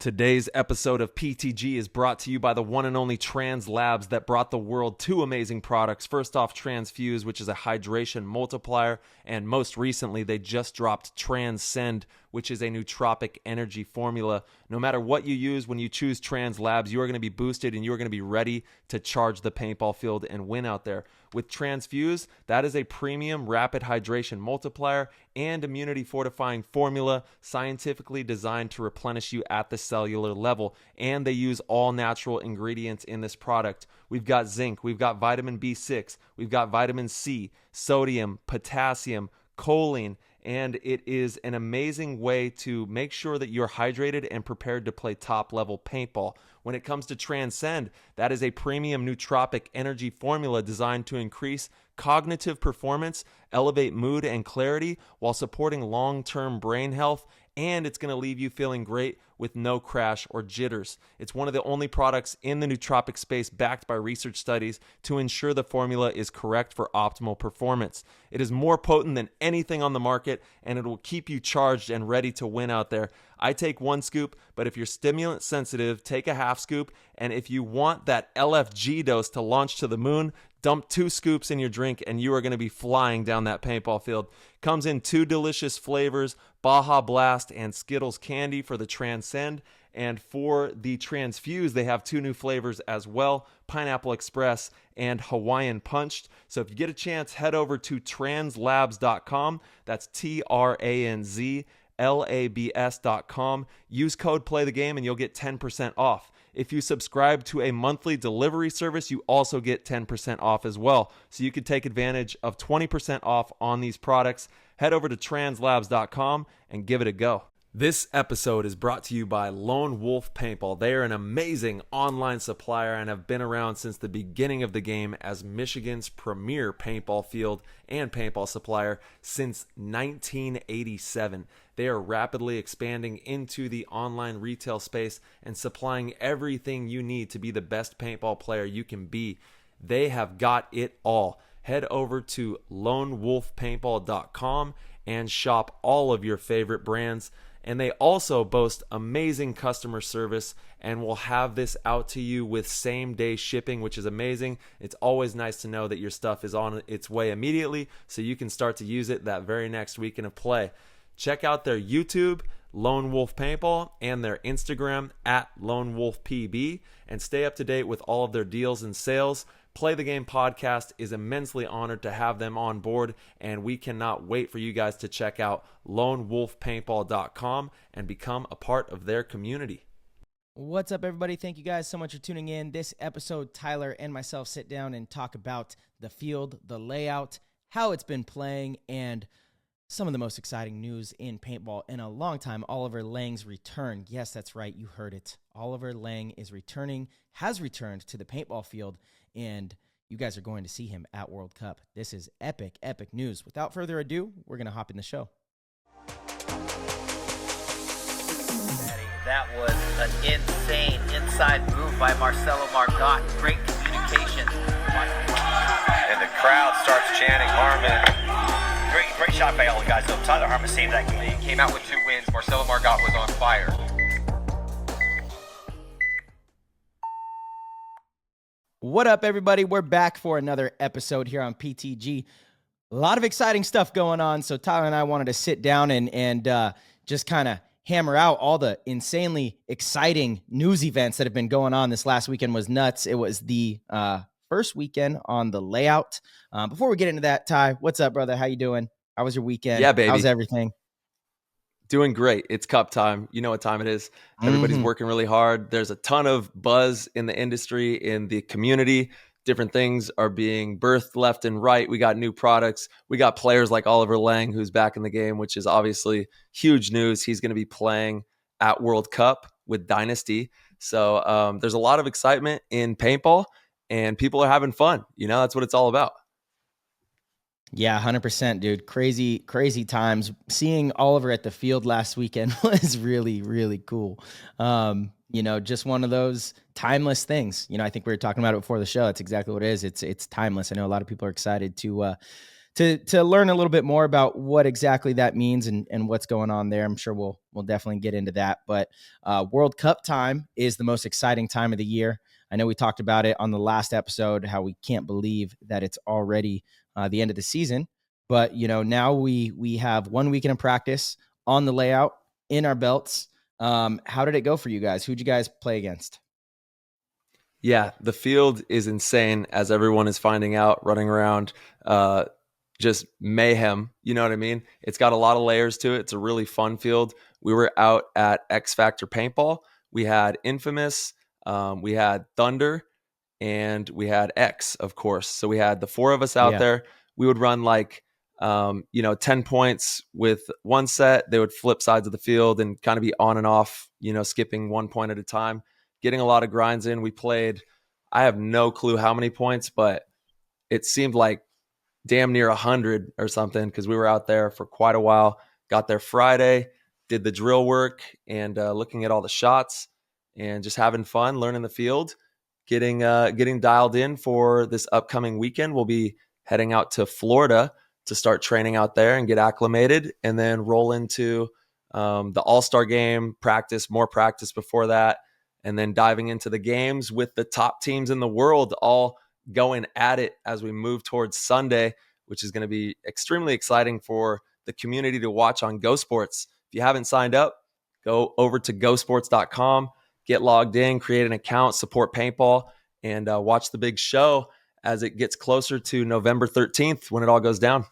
Today's episode of PTG is brought to you by the one and only Trans Labs that brought the world two amazing products. First off, Transfuse, which is a hydration multiplier, and most recently, they just dropped Transcend, which is a nootropic energy formula. No matter what you use, when you choose Trans Labs, you are going to be boosted and you are going to be ready to charge the paintball field and win out there. With Transfuse, that is a premium rapid hydration multiplier and immunity fortifying formula scientifically designed to replenish you at the cellular level. And they use all natural ingredients in this product. We've got zinc, we've got vitamin B6, we've got vitamin C, sodium, potassium, choline, and it is an amazing way to make sure that you're hydrated and prepared to play top-level paintball. When it comes to Transcend, that is a premium nootropic energy formula designed to increase cognitive performance, elevate mood and clarity while supporting long-term brain health, and it's going to leave you feeling great with no crash or jitters. It's one of the only products in the nootropic space backed by research studies to ensure the formula is correct for optimal performance. It is more potent than anything on the market, and it will keep you charged and ready to win out there. I take 1 scoop, but if you're stimulant sensitive, take a half scoop, and if you want that LFG dose to launch to the moon, dump 2 scoops in your drink and you are going to be flying down that paintball field. Comes in 2 delicious flavors, Baja Blast and Skittles Candy for the Transcend. And for the Transfuse, they have 2 new flavors as well, Pineapple Express and Hawaiian Punched. So if you get a chance, head over to translabs.com. That's TRANZLABS.com. Use code PLAYTHEGAME and you'll get 10% off. If you subscribe to a monthly delivery service, you also get 10% off as well. So you can take advantage of 20% off on these products. Head over to translabs.com and give it a go. This episode is brought to you by Lone Wolf Paintball. They are an amazing online supplier and have been around since the beginning of the game as Michigan's premier paintball field and paintball supplier since 1987. They are rapidly expanding into the online retail space and supplying everything you need to be the best paintball player you can be. They have got it all. Head over to lonewolfpaintball.com and shop all of your favorite brands. And they also boast amazing customer service and will have this out to you with same-day shipping, which is amazing. It's always nice to know that your stuff is on its way immediately so you can start to use it that very next weekend of play. Check out their YouTube, Lone Wolf Paintball, and their Instagram at Lone Wolf PB, and stay up to date with all of their deals and sales. Play the Game podcast is immensely honored to have them on board, and we cannot wait for you guys to check out lonewolfpaintball.com and become a part of their community. What's up, everybody? Thank you guys so much for tuning in. This episode, Tyler and myself sit down and talk about the field, the layout, how it's been playing, and some of the most exciting news in paintball in a long time. Oliver Lang's return. Yes, that's right. You heard it. Oliver Lang is returning, has returned to the paintball field, and you guys are going to see him at World Cup. This is epic, epic news. Without further ado, we're going to hop in the show. That was an insane inside move by Marcelo Margot. Great communication. And the crowd starts chanting Harmon. Great shot by all the guys. Tyler Harmon saved that game. He came out with 2 wins. Marcelo Margot was on fire. What up, everybody? We're back for another episode here on PTG. A lot of exciting stuff going on, so Tyler and I wanted to sit down and just kind of hammer out all the insanely exciting news events that have been going on. This last weekend was nuts. It was the first weekend on the layout. Before we get into that, Ty, what's up, brother? How you doing? How was your weekend? Yeah, baby. How's everything? Doing great. It's cup time. You know what time it is. Everybody's working really hard. There's a ton of buzz in the industry, in the community. Different things are being birthed left and right. We got new products. We got players like Oliver Lang, who's back in the game, which is obviously huge news. He's going to be playing at World Cup with Dynasty. So there's a lot of excitement in paintball, and people are having fun. You know, that's what it's all about. Yeah, 100%, dude. Crazy, crazy times. Seeing Oliver at the field last weekend was really, really cool. You know, just one of those timeless things. You know, I think we were talking about it before the show. That's exactly what it is. It's timeless. I know a lot of people are excited to to learn a little bit more about what exactly that means and what's going on there. I'm sure we'll definitely get into that. But World Cup time is the most exciting time of the year. I know we talked about it on the last episode, how we can't believe that it's already the end of the season. But, now we have 1 weekend of practice on the layout in our belts. How did it go for you guys? Who'd you guys play against? Yeah, the field is insane, as everyone is finding out, running around, just mayhem. You know what I mean? It's got a lot of layers to it. It's a really fun field. We were out at X Factor Paintball. We had Infamous, we had Thunder, and we had X, of course. So we had the 4 of us out there. We would run 10 points with one set. They would flip sides of the field and kind of be on and off, skipping 1 point at a time, getting a lot of grinds in. We played, I have no clue how many points, but it seemed like damn near 100 or something, because we were out there for quite a while. Got there Friday, did the drill work and looking at all the shots and just having fun, learning the field, getting dialed in for this upcoming weekend. We'll be heading out to Florida to start training out there and get acclimated, and then roll into the All-Star game, more practice before that, and then diving into the games with the top teams in the world, all going at it as we move towards Sunday, which is going to be extremely exciting for the community to watch on Go Sports. If you haven't signed up, go over to gosports.com, get logged in, create an account, support paintball, and watch the big show as it gets closer to November 13th when it all goes down.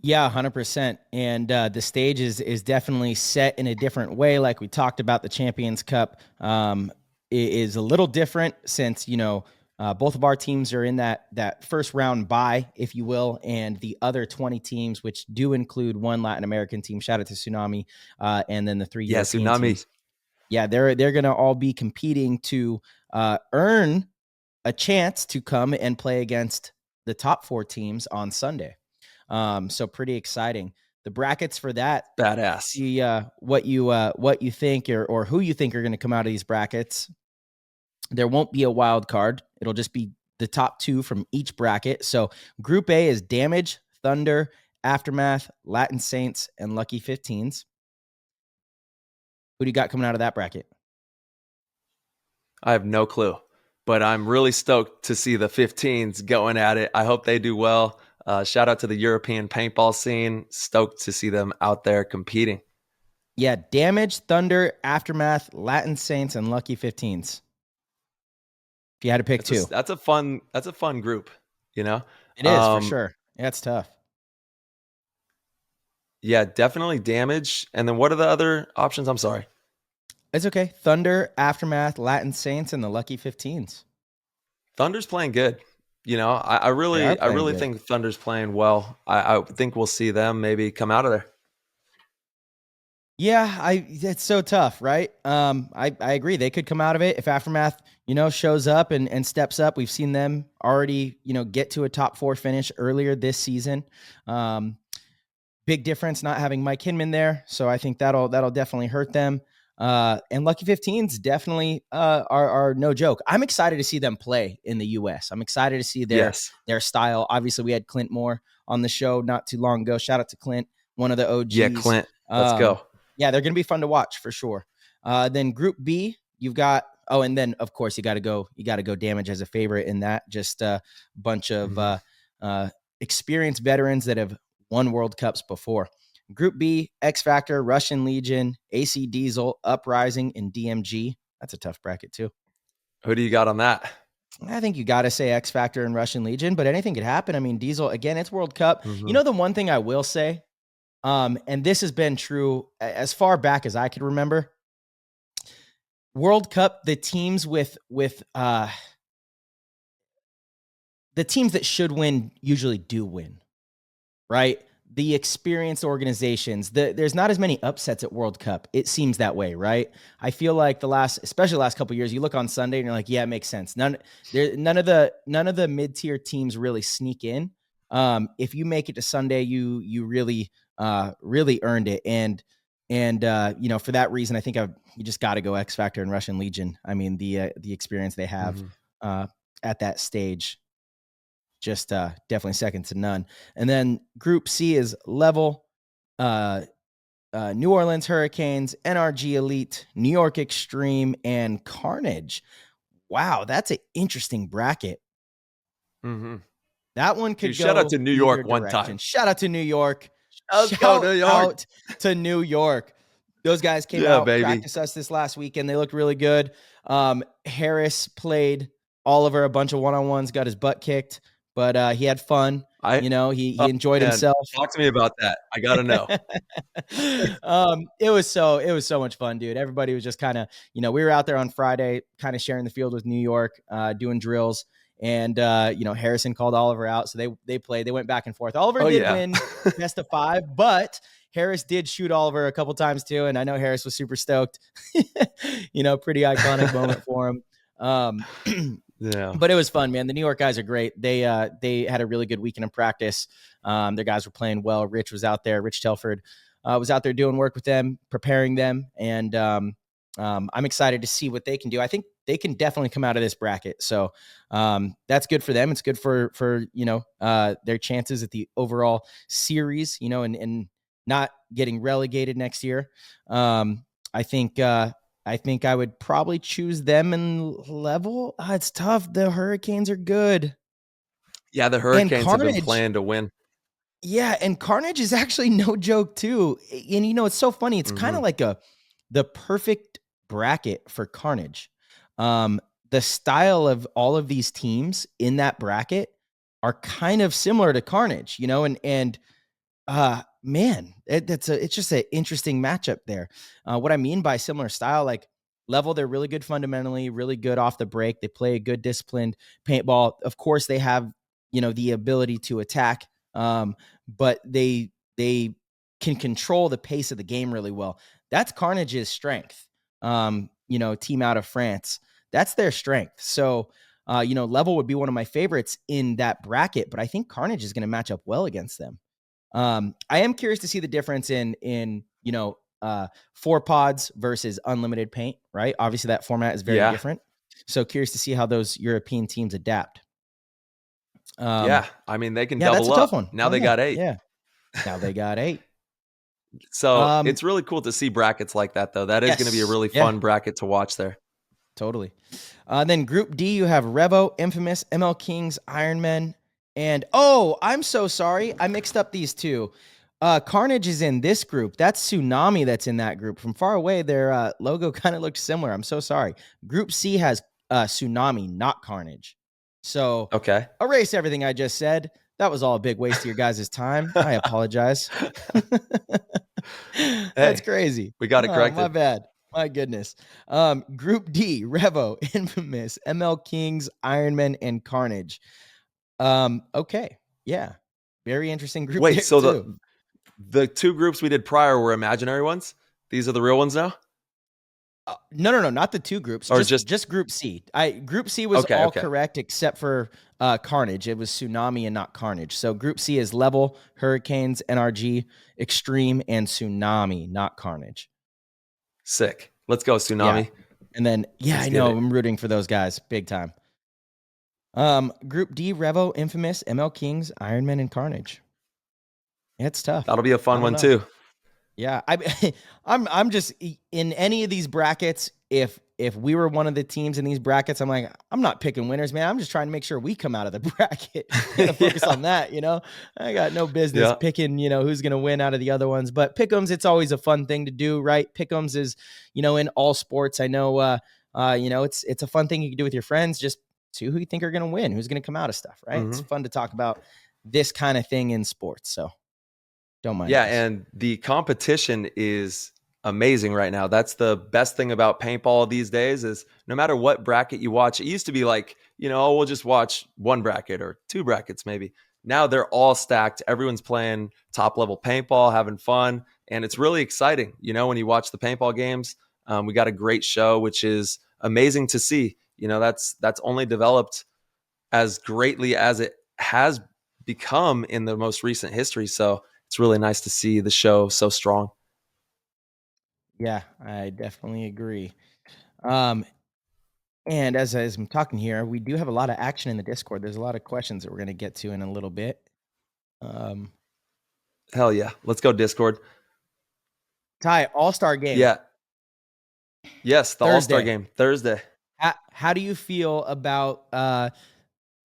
Yeah, 100%. And the stage is definitely set in a different way. Like we talked about, the Champions Cup is a little different since, both of our teams are in that first round bye, if you will, and the other 20 teams, which do include one Latin American team, shout out to Tsunami, and then the 3 European Tsunami teams. Yeah, they're going to all be competing to earn a chance to come and play against the top 4 teams on Sunday. So pretty exciting. The brackets for that, badass. See what you think or who you think are going to come out of these brackets. There won't be a wild card. It'll just be the top 2 from each bracket. So Group A is Damage, Thunder, Aftermath, Latin Saints, and Lucky 15s. Who do you got coming out of that bracket? I have no clue, but I'm really stoked to see the 15s going at it. I hope they do well. Shout out to the European paintball scene. Stoked to see them out there competing. Yeah, Damage, Thunder, Aftermath, Latin Saints, and Lucky 15s. If you had to pick 2. That's a fun group, It is, for sure. Yeah, it's tough. Yeah, definitely Damage. And then what are the other options? I'm sorry. It's okay. Thunder, Aftermath, Latin Saints, and the Lucky 15s. Thunder's playing good. I really think Thunder's playing well. I think we'll see them maybe come out of there. Yeah, it's so tough, right? I agree. They could come out of it if Aftermath, shows up and steps up. We've seen them already, get to a top 4 finish earlier this season. Big difference not having Mike Hinman there, so I think that'll definitely hurt them. And Lucky 15s definitely are no joke. I'm excited to see them play in the U.S. I'm excited to see their style. Obviously, we had Clint Moore on the show not too long ago. Shout out to Clint, one of the OGs. Yeah, Clint. Let's go. Yeah, they're going to be fun to watch for sure. Then Group B, you've got and then of course you got to go Damage as a favorite in that. Just a bunch of experienced veterans that have won World Cups before. Group B, X Factor, Russian Legion, AC Diesel, Uprising, and DMG. That's a tough bracket too. Who do you got on that? I think you got to say X Factor and Russian Legion, but anything could happen. I mean, Diesel, again, it's World Cup. Mm-hmm. The one thing I will say, and this has been true as far back as I could remember, World Cup, the teams with the teams that should win usually do win, right? The experienced organizations, there's not as many upsets at World Cup. It seems that way, right? I feel like especially the last couple of years, you look on Sunday and you're like, yeah, it makes sense. None of the mid-tier teams really sneak in. If you make it to Sunday, you really earned it. And for that reason, I think you just got to go X Factor and Russian Legion. I mean, the experience they have at that stage. just definitely second to none. And then Group C is level, New Orleans Hurricanes, NRG Elite, New York Extreme, and Carnage. Wow, that's an interesting bracket. Mm-hmm. That one could Dude, go shout out to New York either one direction. time. Shout out to New York. Let's go, New York. Out to New York. Those guys came out, practiced us this last weekend. They looked really good. Harris played Oliver a bunch of one-on-ones, got his butt kicked, but he had fun. He enjoyed himself. Talk to me about that. I got to know. It was so much fun, dude. Everybody was just kind of, we were out there on Friday, kind of sharing the field with New York, doing drills. And, Harrison called Oliver out. So they played. They went back and forth. Oliver did win best of 5, but Harris did shoot Oliver a couple times too. And I know Harris was super stoked. Pretty iconic moment for him. Yeah. But it was fun, man. The New York guys are great. They had a really good weekend of practice. Their guys were playing well. Rich was out there. Rich Telford was out there doing work with them, preparing them. And I'm excited to see what they can do. I think they can definitely come out of this bracket. So that's good for them. It's good for their chances at the overall series, and not getting relegated next year. I think I would probably choose them in level. It's tough. The Hurricanes are good. Yeah, the Hurricanes have been playing to win. Yeah, and Carnage is actually no joke too. And it's so funny. It's kind of like the perfect bracket for Carnage. The style of all of these teams in that bracket are kind of similar to Carnage, and man, it's just an interesting matchup there. What I mean by similar style, like level, they're really good fundamentally, really good off the break. They play a good disciplined paintball. Of course, they have the ability to attack, but they can control the pace of the game really well. That's Carnage's strength. Team out of France, that's their strength. So level would be one of my favorites in that bracket, but I think Carnage is going to match up well against them. I am curious to see the difference in 4 pods versus unlimited paint, right? Obviously that format is very different. So curious to see how those European teams adapt. I mean, they can double that's a up. Tough one. Now they got 8. Yeah. Now they got 8. So it's really cool to see brackets like that, though. That is going to be a really fun bracket to watch there. Totally. Then Group D, you have Revo, Infamous, ML Kings, Ironmen, and I'm so sorry. I mixed up these two. Carnage is in this group. That's Tsunami that's in that group. From far away, their logo kind of looks similar. I'm so sorry. Group C has Tsunami, not Carnage. So erase everything I just said. That was all a big waste of your guys' time. I apologize. That's crazy. We got it corrected. My bad. My goodness. Group D, Revo, Infamous, ML Kings, Ironman, and Carnage. Okay. Yeah. Very interesting group. Wait, so the 2 groups we did prior were imaginary ones? These are the real ones now? No, not the 2 groups. Or just Group C. Group C was correct except for Carnage. It was Tsunami and not Carnage. So Group C is Level, Hurricanes, NRG, Extreme, and Tsunami, not Carnage. Sick. Let's go, Tsunami. Yeah. And then, I know. I'm rooting for those guys big time. Group D, Revo, Infamous, ML Kings, Ironman, and Carnage. It's tough. That'll be a fun one too. Yeah, I'm just in any of these brackets. If we were one of the teams in these brackets, I'm like, I'm not picking winners, man. I'm just trying to make sure we come out of the bracket. Focus on that, I got no business picking, who's going to win out of the other ones. But pick'ems, it's always a fun thing to do, right? Pick'ems is, in all sports. I know, it's a fun thing you can do with your friends. Just see who you think are going to win, who's going to come out of stuff, right? Mm-hmm. It's fun to talk about this kind of thing in sports. So. Don't mind. Yeah, and the competition is amazing right now. That's the best thing about paintball these days is no matter what bracket you watch, it used to be like, we'll just watch 1 bracket or 2 brackets maybe. Now they're all stacked. Everyone's playing top level paintball, having fun, and it's really exciting. When you watch the paintball games, we got a great show, which is amazing to see. That's only developed as greatly as it has become in the most recent history. So it's really nice to see the show so strong. Yeah, I definitely agree. And as I'm talking here, we do have a lot of action in the Discord. There's a lot of questions that we're going to get to in a little bit. Hell yeah. Let's go Discord. Ty, All-Star game. Yeah. Yes, the All-Star Thursday. game. Thursday. How do you feel about the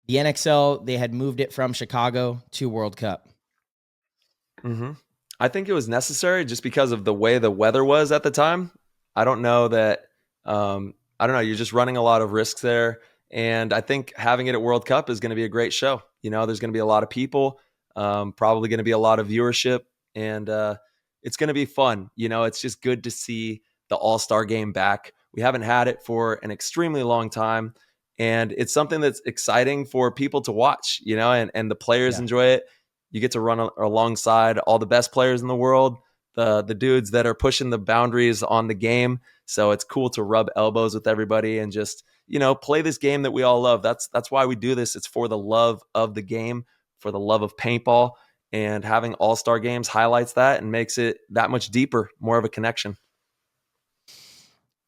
NXL? They had moved it from Chicago to World Cup. I think it was necessary just because of the way the weather was at the time. I don't know that, you're just running a lot of risks there. And I think having it at World Cup is going to be a great show. You know, there's going to be a lot of people, probably going to be a lot of viewership, and it's going to be fun. You know, it's just good to see the All-Star game back. We haven't had it for an extremely long time, and it's something that's exciting for people to watch, you know, and the players enjoy it. You get to run alongside all the best players in the world, the dudes that are pushing the boundaries on the game. So it's cool to rub elbows with everybody and just, you know, play this game that we all love. That's why we do this. It's for the love of the game, for the love of paintball, and having all-star games highlights that and makes it that much deeper, more of a connection.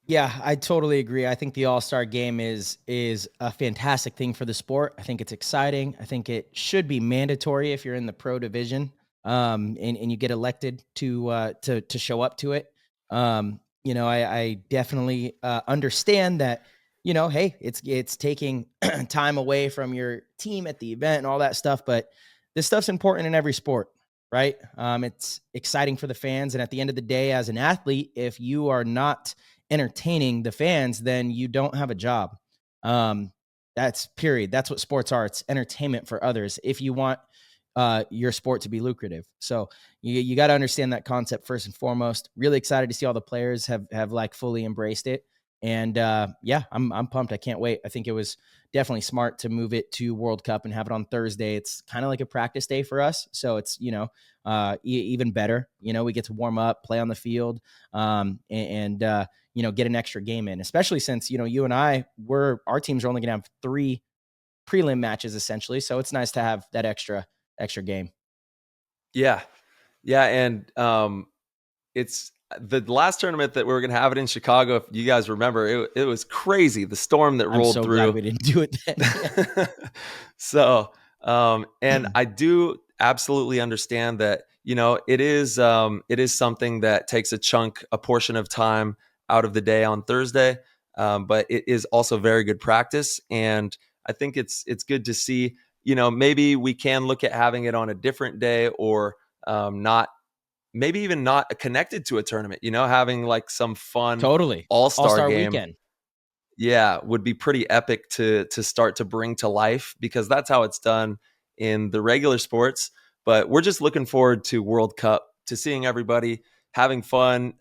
Yeah, I totally agree. I think the All-Star game is a fantastic thing for the sport. I think it's exciting. I think it should be mandatory if you're in the pro division, and you get elected to show up to it. You know, I definitely understand that, you know, hey, it's taking time away from your team at the event and all that stuff, but this stuff's important in every sport, right? It's exciting for the fans, and at the end of the day, as an athlete, if you are not entertaining the fans, then you don't have a job. That's period. That's what sports are. It's entertainment for others if you want your sport to be lucrative. So you got to understand that concept first and foremost. Really excited to see all the players have like fully embraced it. And yeah, I'm pumped. I can't wait. I think it was definitely smart to move it to World Cup and have it on Thursday. It's kind of like a practice day for us. So it's, you know, even better. You know, we get to warm up, play on the field, and you know, get an extra game in, especially since, you know, you and I our teams are only going to have 3 prelim matches essentially. So it's nice to have that extra game. Yeah. Yeah. And it's the last tournament that we were going to have it in Chicago. If you guys remember, it was crazy. The storm that rolled I'm so through. glad we didn't do it then. So, and I do absolutely understand that, you know, it is something that takes a portion of time out of the day on Thursday. But it is also very good practice. And I think it's good to see, you know, maybe we can look at having it on a different day, or maybe even not connected to a tournament, you know, having like some fun Totally all-star game. Weekend. Yeah, would be pretty epic to start to bring to life, because that's how it's done in the regular sports. But we're just looking forward to World Cup, to seeing everybody having fun,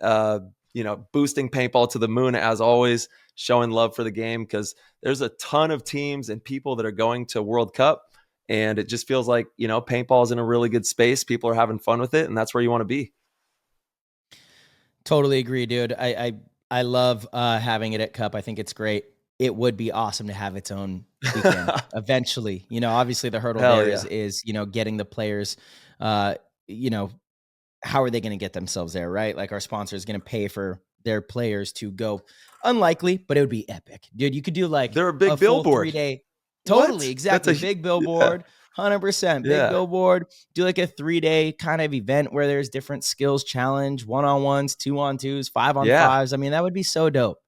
you know, boosting paintball to the moon as always, showing love for the game, because there's a ton of teams and people that are going to World Cup, and it just feels like, you know, paintball is in a really good space. People are having fun with it, and that's where you want to be. Totally agree, dude. I love having it at Cup. I think it's great. It would be awesome to have its own weekend eventually. You know, obviously the hurdle is, you know, getting the players, you know, how are they going to get themselves there, right? Like our sponsor is going to pay for their players to go. Unlikely, but it would be epic. Dude, you could do like they're a big billboard. 3-day. Totally, What? exactly. Big billboard. 100% big billboard. Do like a 3-day kind of event where there's different skills challenge, 1-on-1s, 2-on-2s, 5-on-5s. I mean, that would be so dope.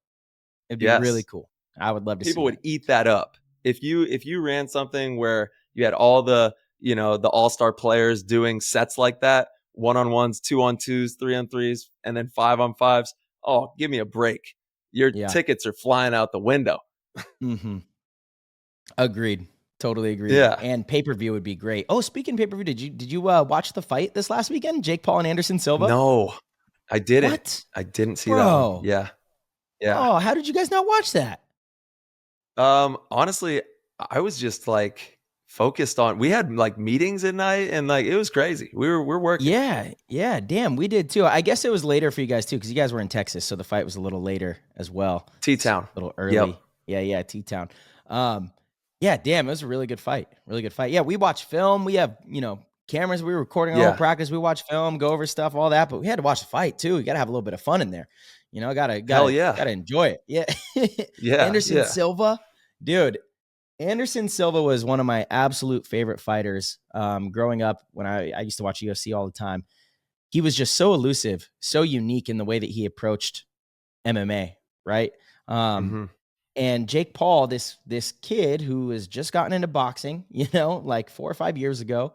It'd be really cool. I would love to see people would eat that up. If you ran something where you had all the, you know, the all-star players doing sets like that, 1-on-1s, 2-on-2s, 3-on-3s, and then 5-on-5s. Oh, give me a break. Your tickets are flying out the window. Mm-hmm. Agreed. Totally agree. Yeah. And pay-per-view would be great. Oh, speaking of pay-per-view, did you watch the fight this last weekend? Jake Paul and Anderson Silva? No, I didn't. What? I didn't see that one. Yeah. Oh, how did you guys not watch that? Honestly, I was just like focused on, we had like meetings at night, and like it was crazy. We're working. Yeah. Damn, we did too. I guess it was later for you guys too, because you guys were in Texas, so the fight was a little later as well. T-Town. A little early. Yep. Yeah, T-Town. Yeah, damn, it was a really good fight. Yeah, we watched film. We have, you know, cameras. We were recording our whole practice. We watched film, go over stuff, all that. But we had to watch the fight too. You got to have a little bit of fun in there. You know, gotta Hell yeah. enjoy it. Yeah. Yeah. Anderson Silva, dude. Anderson Silva was one of my absolute favorite fighters growing up when I used to watch UFC all the time. He was just so elusive, so unique in the way that he approached MMA, right? Mm-hmm. And Jake Paul, this kid who has just gotten into boxing, you know, like 4 or 5 years ago,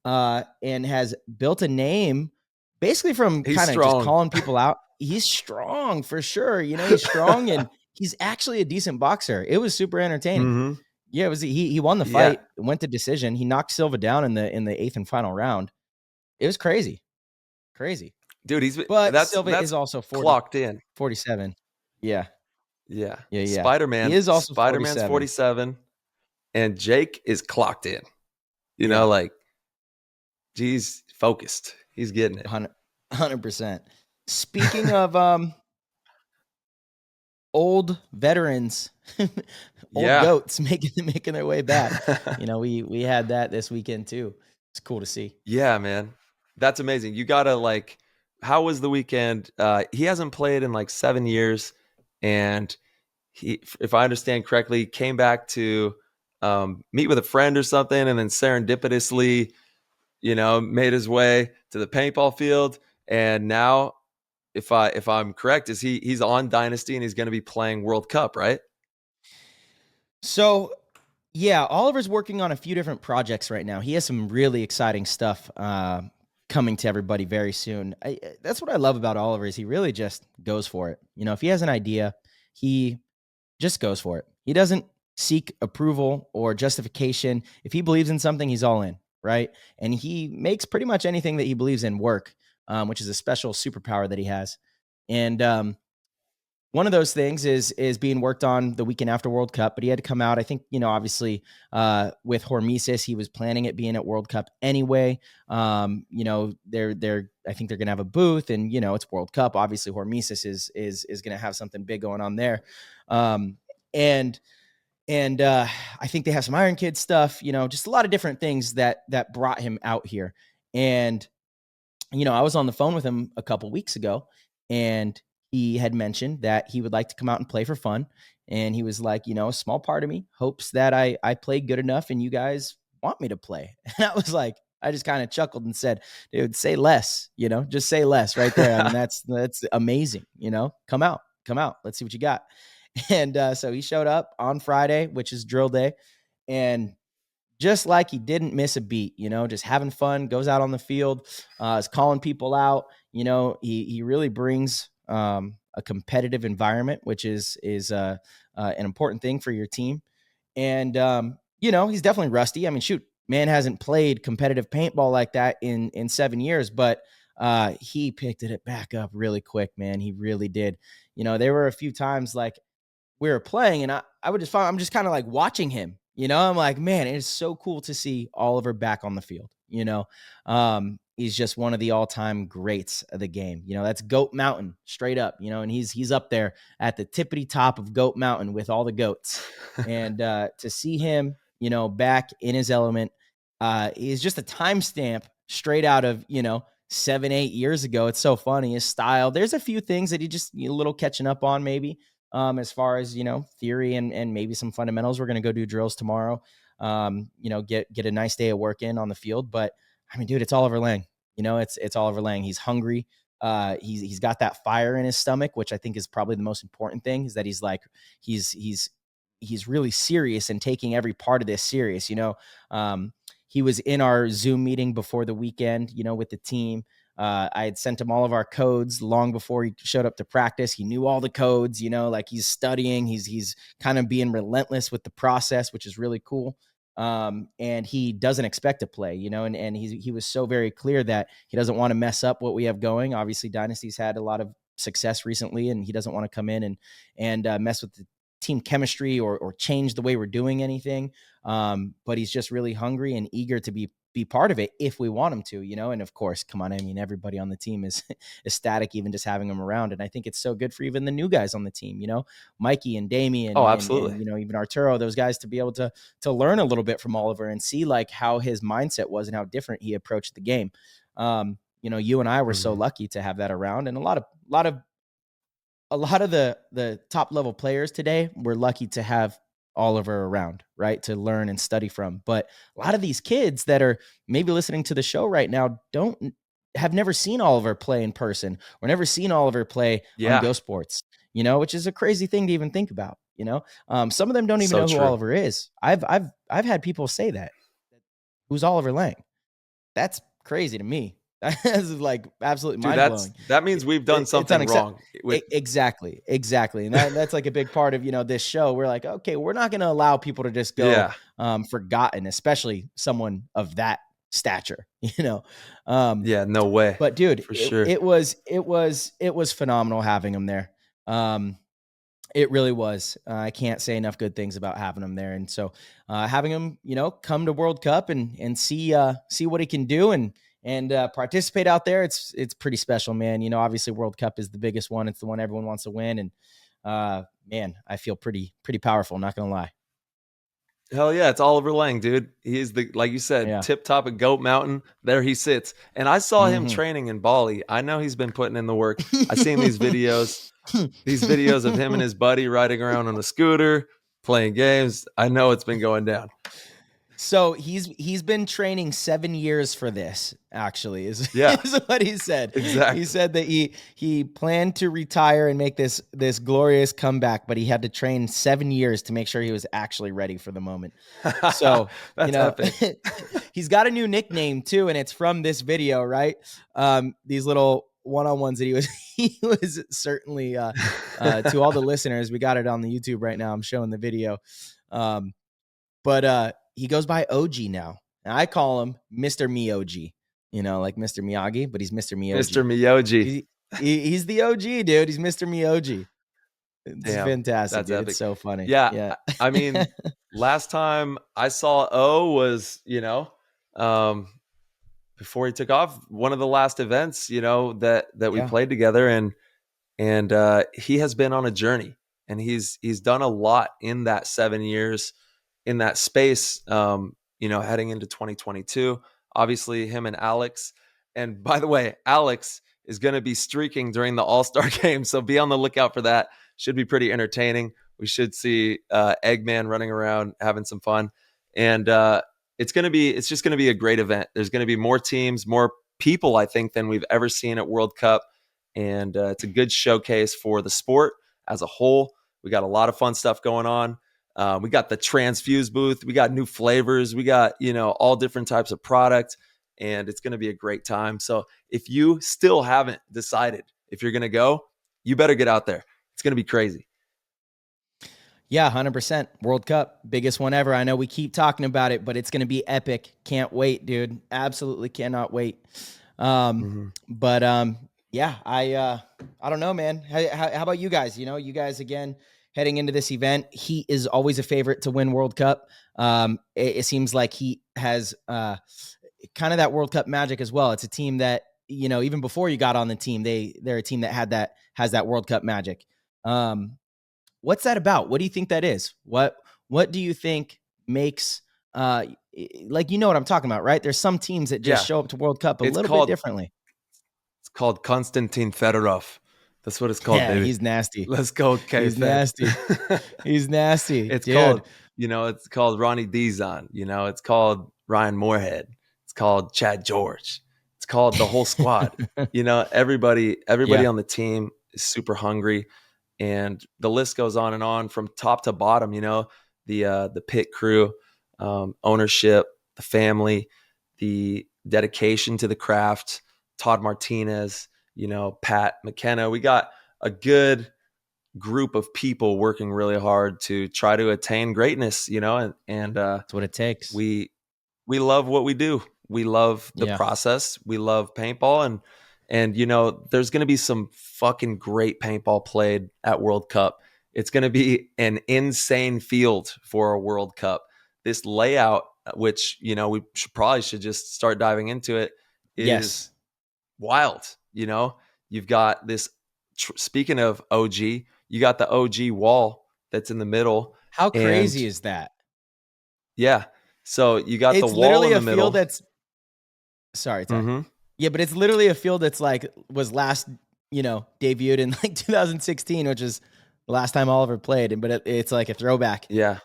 and has built a name basically from He's kind of just strong. calling people out. He's strong for sure. You know, he's strong and he's actually a decent boxer. It was super entertaining. Mm-hmm. Yeah, it was. He won the fight, went to decision. He knocked Silva down in the 8th and final round. It was crazy. Dude, But that's Silva is also 40, clocked in. 47. Yeah. Yeah. Yeah. Spider-Man. He is also Spider-Man's 47, and Jake is clocked in. You know, like, he's focused. He's getting it. 100%. Speaking of old veterans, old goats making their way back. You know, we had that this weekend too. It's cool to see. Yeah, man. That's amazing. You gotta, like, how was the weekend? He hasn't played in like 7 years, and he, if I understand correctly, came back to meet with a friend or something, and then serendipitously, you know, made his way to the paintball field. And now, if I'm correct, is he's on Dynasty and he's going to be playing World Cup, right? So, yeah, Oliver's working on a few different projects right now. He has some really exciting stuff coming to everybody very soon. That's what I love about Oliver, is he really just goes for it. You know, if he has an idea, he just goes for it. He doesn't seek approval or justification. If he believes in something, he's all in, right? And he makes pretty much anything that he believes in work, which is a special superpower that he has. And one of those things is being worked on the weekend after World Cup, but he had to come out. I think, you know, obviously with Hormesis, he was planning it being at World Cup anyway. You know, I think they're going to have a booth, and, you know, it's World Cup. Obviously Hormesis is going to have something big going on there. And I think they have some Iron Kid stuff, you know, just a lot of different things that brought him out here. And, you know, I was on the phone with him a couple weeks ago, and he had mentioned that he would like to come out and play for fun. And he was like, you know, a small part of me hopes that I play good enough and you guys want me to play. And I was like, I just kind of chuckled and said, dude, say less, you know, just say less right there. I mean, that's amazing. You know, come out. Let's see what you got. And so he showed up on Friday, which is drill day. And just like he didn't miss a beat, you know, just having fun, goes out on the field, is calling people out. You know, he really brings a competitive environment, which is an important thing for your team. And, you know, he's definitely rusty. I mean, shoot, man hasn't played competitive paintball like that in 7 years, but he picked it back up really quick, man. He really did. You know, there were a few times like we were playing and I'm just kind of like watching him, you know, I'm like, man, it is so cool to see Oliver back on the field. You know, he's just one of the all-time greats of the game. You know, that's Goat Mountain straight up, you know, and he's up there at the tippity top of Goat Mountain with all the goats. And to see him, you know, back in his element, is just a timestamp straight out of, you know, 7-8 years ago. It's so funny. His style, there's a few things that he just a little catching up on maybe, as far as, you know, theory and maybe some fundamentals. We're going to go do drills tomorrow. You know, get a nice day of work in on the field. But I mean, dude, it's Oliver Lang. You know, it's Oliver Lang. He's hungry. He's got that fire in his stomach, which I think is probably the most important thing, is that he's like, he's really serious and taking every part of this serious. You know, he was in our Zoom meeting before the weekend, you know, with the team. I had sent him all of our codes long before he showed up to practice. He knew all the codes, you know, like he's studying, he's kind of being relentless with the process, which is really cool. And he doesn't expect to play, you know, and he was so very clear that he doesn't want to mess up what we have going. Obviously Dynasty's had a lot of success recently, and he doesn't want to come in and mess with the team chemistry or change the way we're doing anything. But he's just really hungry and eager to be part of it if we want him to, you know. And of course, come on, I mean, everybody on the team is ecstatic even just having him around. And I think it's so good for even the new guys on the team, you know, Mikey and Damien. Oh, absolutely. And, you know, even Arturo, those guys, to be able to learn a little bit from Oliver and see like how his mindset was and how different he approached the game. You know, you and I were so lucky to have that around, and a lot of a lot of the top level players today, we're lucky to have Oliver around, right, to learn and study from. But a lot of these kids that are maybe listening to the show right now have never seen Oliver play in person or never seen Oliver play on Go Sports, which is a crazy thing to even think about. Some of them don't even know who Oliver is. I've had people say that. Who's Oliver Lang? That's crazy to me. That's like absolutely mind-blowing. That means we've done something wrong. Exactly. And that's like a big part of, this show. We're like, okay, we're not going to allow people to just go forgotten, especially someone of that stature, no way. But dude, for sure. It was phenomenal having him there. It really was. I can't say enough good things about having him there. And so having him, come to World Cup and see what he can do and participate out there. It's pretty special, man. Obviously World Cup is the biggest one. It's the one everyone wants to win. And man, I feel pretty powerful. Not going to lie. Hell yeah. It's Oliver Lang, dude. He's like you said, tip top of Goat Mountain. There he sits. And I saw him training in Bali. I know he's been putting in the work. I've seen these videos of him and his buddy riding around on a scooter, playing games. I know it's been going down. So he's been training 7 years for this, actually, is what he said. Exactly. He said that he planned to retire and make this glorious comeback, but he had to train 7 years to make sure he was actually ready for the moment. So, he's got a new nickname too, and it's from this video, right? These little one-on-ones that he was certainly to all the listeners. We got it on the YouTube right now. I'm showing the video. But he goes by OG now. And I call him Mr. Miyoji, like Mr. Miyagi, but he's Mr. Miyoji. Mr. Miyoji. He's the OG, dude. He's Mr. Miyoji. It's fantastic. That's epic. It's so funny. Yeah. I mean, last time I saw O was, before he took off, one of the last events, that we played together. And he has been on a journey, and he's done a lot in that 7 years in that space, heading into 2022. Obviously him and Alex. And by the way, Alex is going to be streaking during the All-Star game. So be on the lookout for that. Should be pretty entertaining. We should see Eggman running around having some fun. And it's just going to be a great event. There's going to be more teams, more people, I think, than we've ever seen at World Cup. And it's a good showcase for the sport as a whole. We got a lot of fun stuff going on. We got the Transfuse booth. We got new flavors. We got, all different types of product, and it's going to be a great time. So if you still haven't decided if you're going to go, you better get out there. It's going to be crazy. Yeah, 100%. World Cup, biggest one ever. I know we keep talking about it, but it's going to be epic. Can't wait, dude. Absolutely cannot wait. But yeah, I don't know, man. How about you guys? You guys, again, heading into this event, he is always a favorite to win World Cup. It seems like he has kind of that World Cup magic as well. It's a team that, even before you got on the team, they're a team that has that World Cup magic. What's that about? What do you think that is? What do you think makes what I'm talking about, right? There's some teams that just show up to World Cup a little bit differently. It's called Konstantin Fedorov. That's what it's called, baby. He's nasty. Let's go, K. He's nasty. He's nasty. It's dude. called, it's called Ronnie Dizon. It's called Ryan Moorhead. It's called Chad George. It's called the whole squad. Everybody on the team is super hungry, and the list goes on and on from top to bottom. The pit crew, ownership, the family, the dedication to the craft. Todd Martinez. Pat McKenna. We got a good group of people working really hard to try to attain greatness, and that's what it takes. We love what we do. We love the process. We love paintball, and there's going to be some fucking great paintball played at World Cup. It's going to be an insane field for a World Cup. This layout, which, we should just start diving into it, is wild. You've got this, speaking of OG, you got the OG wall that's in the middle. How crazy is that? Yeah. So you got the wall in the middle. It's literally a field that's, sorry, Ty. Yeah, but it's literally a field that's was last, debuted in like 2016, which is the last time Oliver played. But it's like a throwback. Yeah,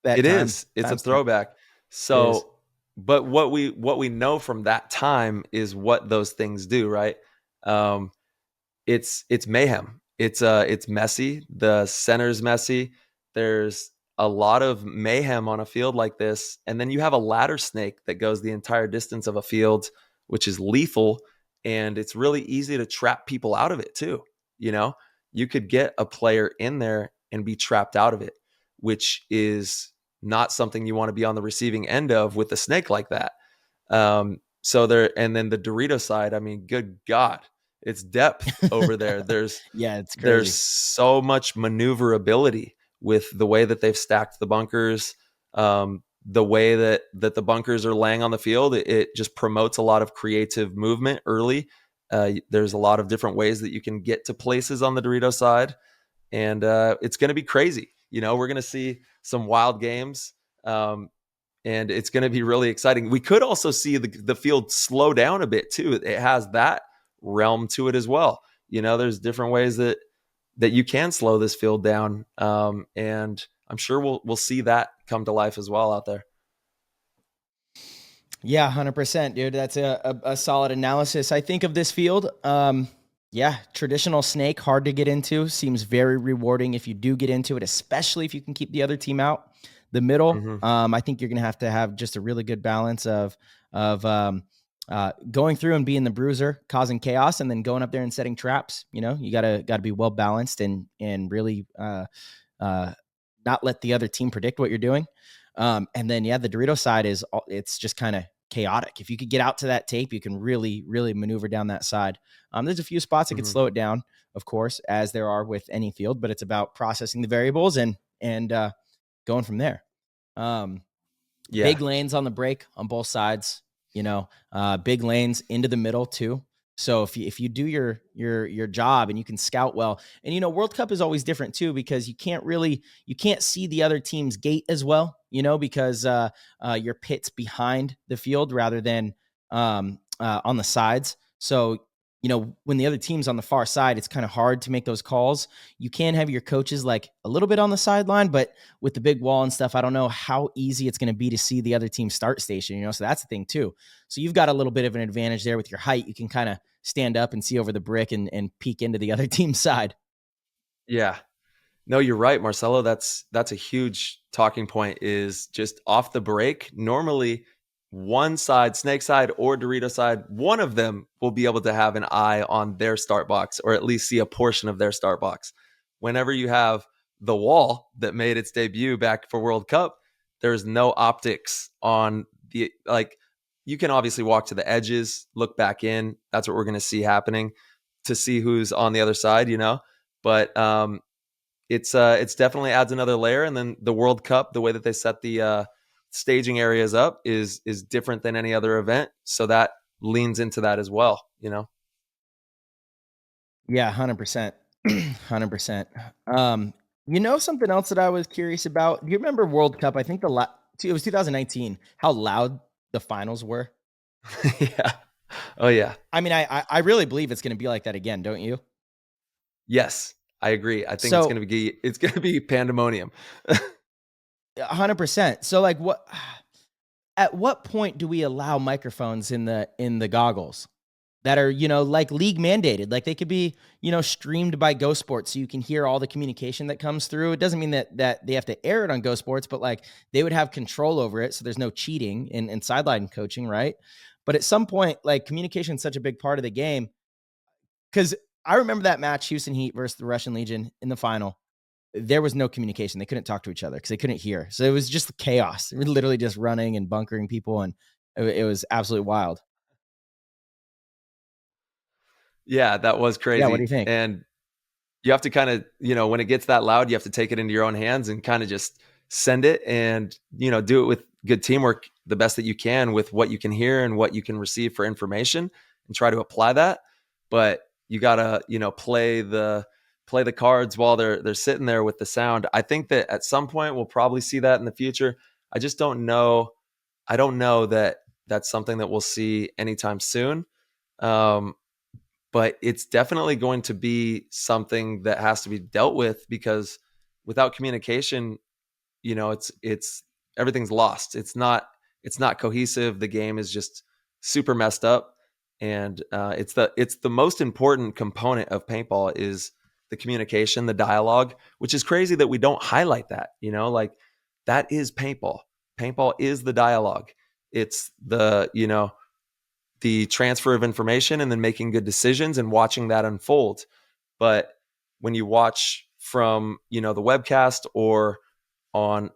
That it time, is. It's a time stamp. throwback. It is. So, but what we know from that time is what those things do, right? Um, it's mayhem. It's messy. The center's messy. There's a lot of mayhem on a field like this, and then you have a ladder snake that goes the entire distance of a field, which is lethal, and it's really easy to trap people out of it too. You know, you could get a player in there and be trapped out of it, which is not something you want to be on the receiving end of with a snake like that. So there, and then the Dorito side, I mean, good God, it's depth over there. Yeah, it's There's crazy. so much maneuverability with the way that they've stacked the bunkers, the way that the bunkers are laying on the field. It just promotes a lot of creative movement early. There's a lot of different ways that you can get to places on the Dorito side, and it's going to be crazy. We're going to see some wild games. And it's going to be really exciting. We could also see the field slow down a bit too. It has that realm to it as well. There's different ways that you can slow this field down, and I'm sure we'll see that come to life as well out there. Yeah, 100%, dude. That's a solid analysis. I think of this field. Yeah, traditional snake, hard to get into. Seems very rewarding if you do get into it, especially if you can keep the other team out. The middle, I think you're going to have just a really good balance of going through and being the bruiser, causing chaos, and then going up there and setting traps. You gotta be well balanced and really not let the other team predict what you're doing. And then the Dorito side it's just kind of chaotic. If you could get out to that tape, you can really, really maneuver down that side. There's a few spots that could slow it down, of course, as there are with any field, but it's about processing the variables and going from there. Big lanes on the break on both sides, big lanes into the middle too. So if you do your job and you can scout well, and World Cup is always different too, because you can't see the other team's gate as well, because your pit's behind the field rather than on the sides. So when the other team's on the far side, it's kind of hard to make those calls. You can have your coaches like a little bit on the sideline, but with the big wall and stuff, I don't know how easy it's going to be to see the other team's start station, so that's the thing too. So you've got a little bit of an advantage there with your height. You can kind of stand up and see over the brick and peek into the other team's side. Yeah. No, you're right, Marcelo. That's a huge talking point, is just off the break. Normally, one side, snake side or Dorito side, one of them will be able to have an eye on their start box, or at least see a portion of their start box. Whenever you have the wall that made its debut back for World Cup, there's no optics on the, like, you can obviously walk to the edges, look back in. That's what we're going to see happening to see who's on the other side, but it's definitely adds another layer. And then the World Cup, the way that they set the staging areas up is different than any other event, so that leans into that as well. Yeah, 100%. 100%. Something else that I was curious about, do you remember World Cup? I think it was 2019, how loud the finals were. Yeah. Oh yeah. I mean, I really believe it's going to be like that again, don't you? Yes, I agree. I think it's going to be pandemonium. 100%. So like at what point do we allow microphones in the goggles that are, like league mandated? Like they could be, streamed by Go Sports, so you can hear all the communication that comes through. It doesn't mean that they have to air it on Go Sports, but like they would have control over it, so there's no cheating in sideline coaching, right? But at some point, like, communication is such a big part of the game, because I remember that match, Houston Heat versus the Russian Legion in the final. There was no communication. They couldn't talk to each other because they couldn't hear. So it was just chaos. They were literally just running and bunkering people, and it was absolutely wild. Yeah, that was crazy. Yeah, what do you think? And you have to kind of, when it gets that loud, you have to take it into your own hands and kind of just send it and, do it with good teamwork, the best that you can with what you can hear and what you can receive for information, and try to apply that. But you got to, play the cards while they're sitting there with the sound. I think that at some point we'll probably see that in the future. I just don't know. I don't know that that's something that we'll see anytime soon. but it's definitely going to be something that has to be dealt with, because without communication, it's everything's lost. It's not cohesive. The game is just super messed up, and it's the most important component of paintball is the communication, the dialogue, which is crazy that we don't highlight that. Like, that is paintball. Paintball is the dialogue. It's the transfer of information and then making good decisions and watching that unfold. But when you watch from the webcast or on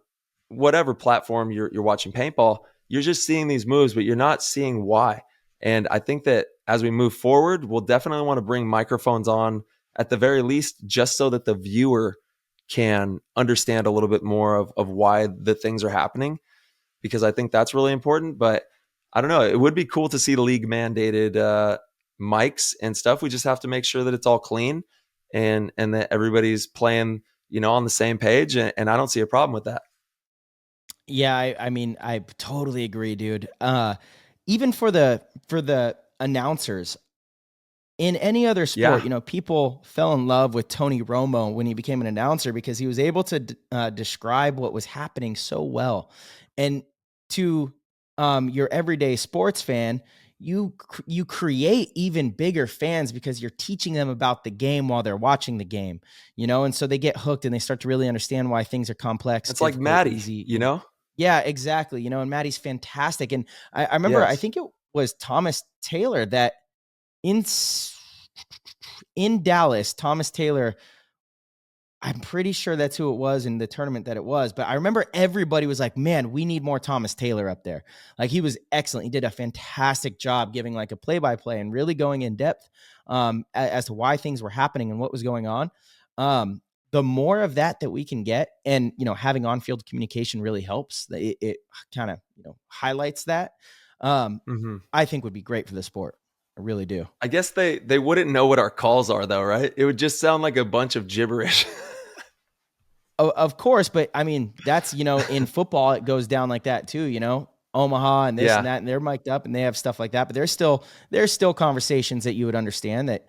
whatever platform you're watching paintball, you're just seeing these moves, but you're not seeing why. And I think that as we move forward, we'll definitely want to bring microphones on at the very least, just so that the viewer can understand a little bit more of why the things are happening, because I think that's really important. But I don't know, it would be cool to see the league mandated mics and stuff. We just have to make sure that it's all clean and that everybody's playing, on the same page. And I don't see a problem with that. Yeah, I mean, I totally agree, dude. Even for the announcers in any other sport, Yeah. people fell in love with Tony Romo when he became an announcer because he was able to describe what was happening so well. And to your everyday sports fan, you create even bigger fans because you're teaching them about the game while they're watching the game, and so they get hooked and they start to really understand why things are complex. It's like Maddie, easy. Yeah, exactly. And Maddie's fantastic. And I remember, Yes. I think it was Thomas Taylor that in Dallas, Thomas Taylor, I'm pretty sure that's who it was in the tournament that it was. But I remember everybody was like, man, we need more Thomas Taylor up there. Like, he was excellent. He did a fantastic job giving like a play-by-play and really going in depth as to why things were happening and what was going on. The more of that we can get, and, having on-field communication really helps. It kind of, highlights that. I think would be great for the sport. I really do. I guess they wouldn't know what our calls are, though, right? It would just sound like a bunch of gibberish. Of course, but I mean, that's, in football, it goes down like that too, Omaha and this and that, and they're mic'd up and they have stuff like that. But there's still conversations that you would understand that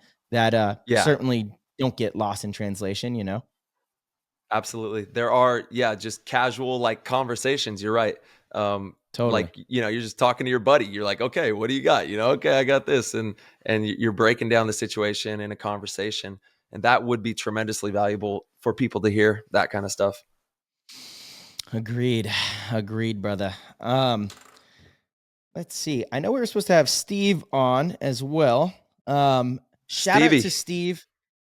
certainly don't get lost in translation, Absolutely. There are, just casual like conversations. You're right. Totally. Like, you're just talking to your buddy. You're like, okay, what do you got? Okay, I got this. And you're breaking down the situation in a conversation. And that would be tremendously valuable for people to hear that kind of stuff. Agreed, brother. Let's see. I know we were supposed to have Steve on as well. Shout out to Steve.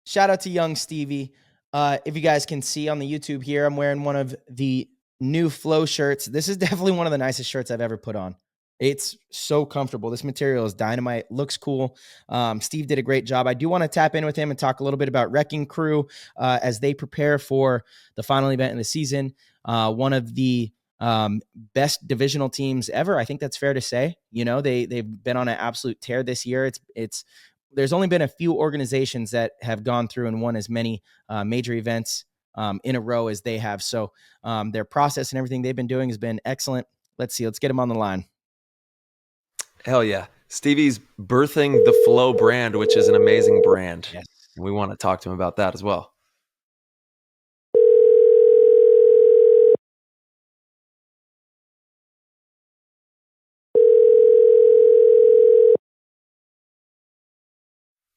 Shout out to young Stevie. If you guys can see on the YouTube here, I'm wearing one of the new Flow shirts. This is definitely one of the nicest shirts I've ever put on. It's so comfortable. This material is dynamite. Looks cool. Steve did a great job. I do want to tap in with him and talk a little bit about Wrecking Crew as they prepare for the final event in the season. One of the best divisional teams ever. I think that's fair to say. They've been on an absolute tear this year. There's only been a few organizations that have gone through and won as many major events in a row as they have. So their process and everything they've been doing has been excellent. Let's see. Let's get him on the line. Hell yeah. Stevie's birthing the Flow brand, which is an amazing brand. Yes. And we want to talk to him about that as well.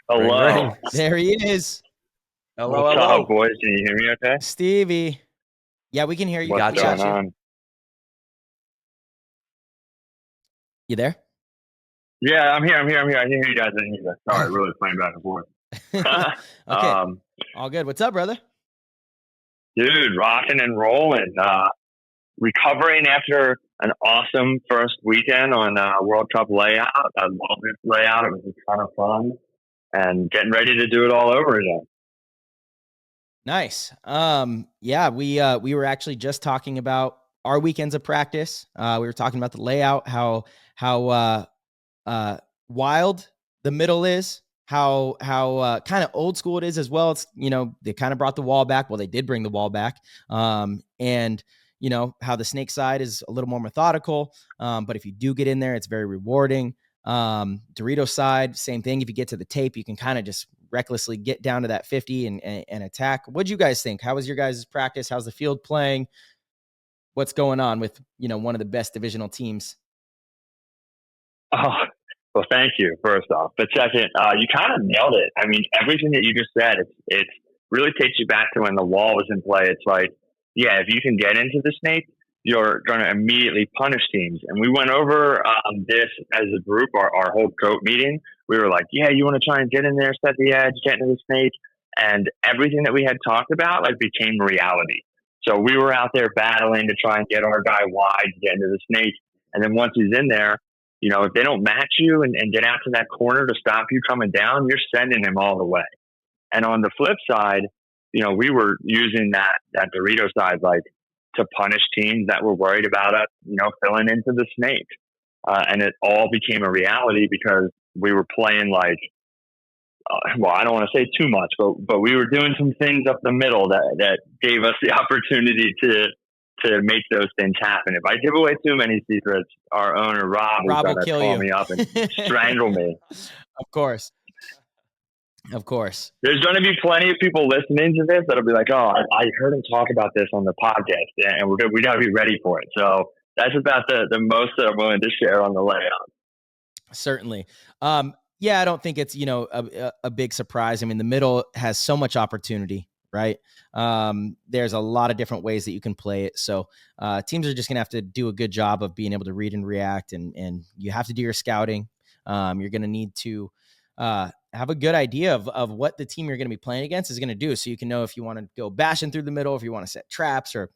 Hello. Ring, ring. There he is. Hello, What's hello. up, boys? Can you hear me okay? Stevie. Yeah, we can hear you. What's Gotcha. going on? You there? Yeah, I'm here. I can hear you guys. Sorry, really playing back and forth. Okay. All good. What's up, brother? Dude, rocking and rolling. Recovering after an awesome first weekend on World Cup layout. I love this layout. It was a ton of fun. And getting ready to do it all over again. Nice. Yeah, we were actually just talking about our weekends of practice. We were talking about the layout, how wild the middle is, how kind of old school it is as well. It's, they kind of brought the wall back. Well, they did bring the wall back. And how the snake side is a little more methodical. But if you do get in there, it's very rewarding. Dorito side, same thing. If you get to the tape, you can kind of just recklessly get down to that 50 and attack. What'd you guys think? How was your guys' practice? How's the field playing? What's going on with, one of the best divisional teams? Oh, well, thank you, first off. But second, you kind of nailed it. I mean, everything that you just said, it really takes you back to when the wall was in play. It's like, yeah, if you can get into the snake, you're going to immediately punish teams. And we went over this as a group, our whole goat meeting. We were like, yeah, you want to try and get in there, set the edge, get into the snake. And everything that we had talked about became reality. So we were out there battling to try and get our guy wide, get into the snake. And then once he's in there, if they don't match you and get out to that corner to stop you coming down, you're sending him all the way. And on the flip side, we were using that Dorito side, to punish teams that were worried about us, filling into the snake. And it all became a reality because we were playing I don't want to say too much, but we were doing some things up the middle that gave us the opportunity to make those things happen. If I give away too many secrets, our owner, Rob is going to call me up and strangle me. Of course. There's going to be plenty of people listening to this that'll be like, oh, I heard him talk about this on the podcast, and we got to be ready for it. So that's about the most that I'm willing to share on the layout. Certainly. Yeah, I don't think it's, a big surprise. I mean, the middle has so much opportunity, right? There's a lot of different ways that you can play it. So teams are just going to have to do a good job of being able to read and react, and you have to do your scouting. You're going to need to have a good idea of what the team you're going to be playing against is going to do, so you can know if you want to go bashing through the middle, if you want to set traps, or,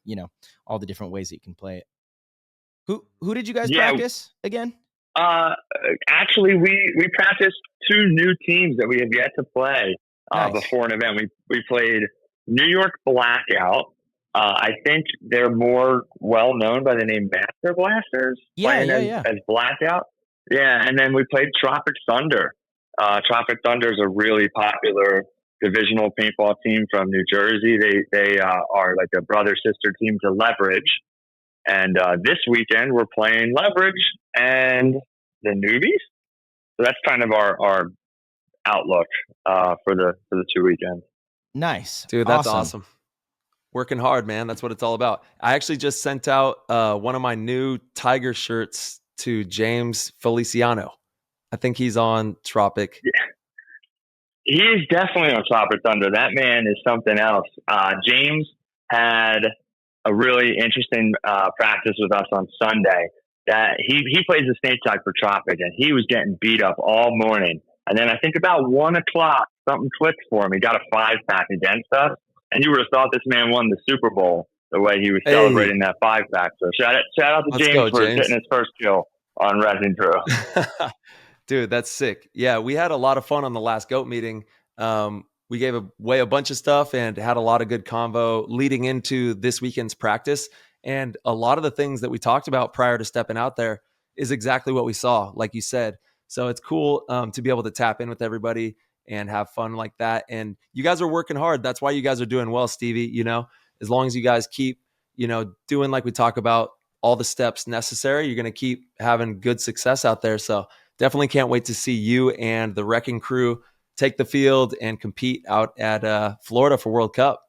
all the different ways that you can play it. Who did you guys practice again? Actually, we practiced two new teams that we have yet to play before an event. We played New York Blackout. I think they're more well known by the name Master Blasters. As Blackout. Yeah, and then we played Tropic Thunder. Tropic Thunder is a really popular divisional paintball team from New Jersey. They are like a brother-sister team to Leverage. And this weekend, we're playing Leverage and the Newbies. So that's kind of our outlook for the 2 weekends. Nice. Dude, that's awesome. Working hard, man. That's what it's all about. I actually just sent out one of my new Tiger shirts to James Feliciano. I think he's on Tropic. Yeah. He is definitely on Tropic Thunder. That man is something else. James had a really interesting practice with us on Sunday. That he plays the snake side for Tropic, and he was getting beat up all morning. And then I think about 1 o'clock, something clicked for him. He got a 5-pack against us, and you would have thought this man won the Super Bowl the way he was celebrating that 5-pack. So shout out to James for getting his first kill on Resin Crew. Dude, that's sick. Yeah, we had a lot of fun on the last GOAT meeting. We gave away a bunch of stuff and had a lot of good convo leading into this weekend's practice. And a lot of the things that we talked about prior to stepping out there is exactly what we saw, like you said. So it's cool to be able to tap in with everybody and have fun like that. And you guys are working hard. That's why you guys are doing well, Stevie. As long as you guys keep, doing like we talk about, all the steps necessary, you're going to keep having good success out there. So definitely can't wait to see you and the Wrecking Crew take the field and compete out at Florida for World Cup.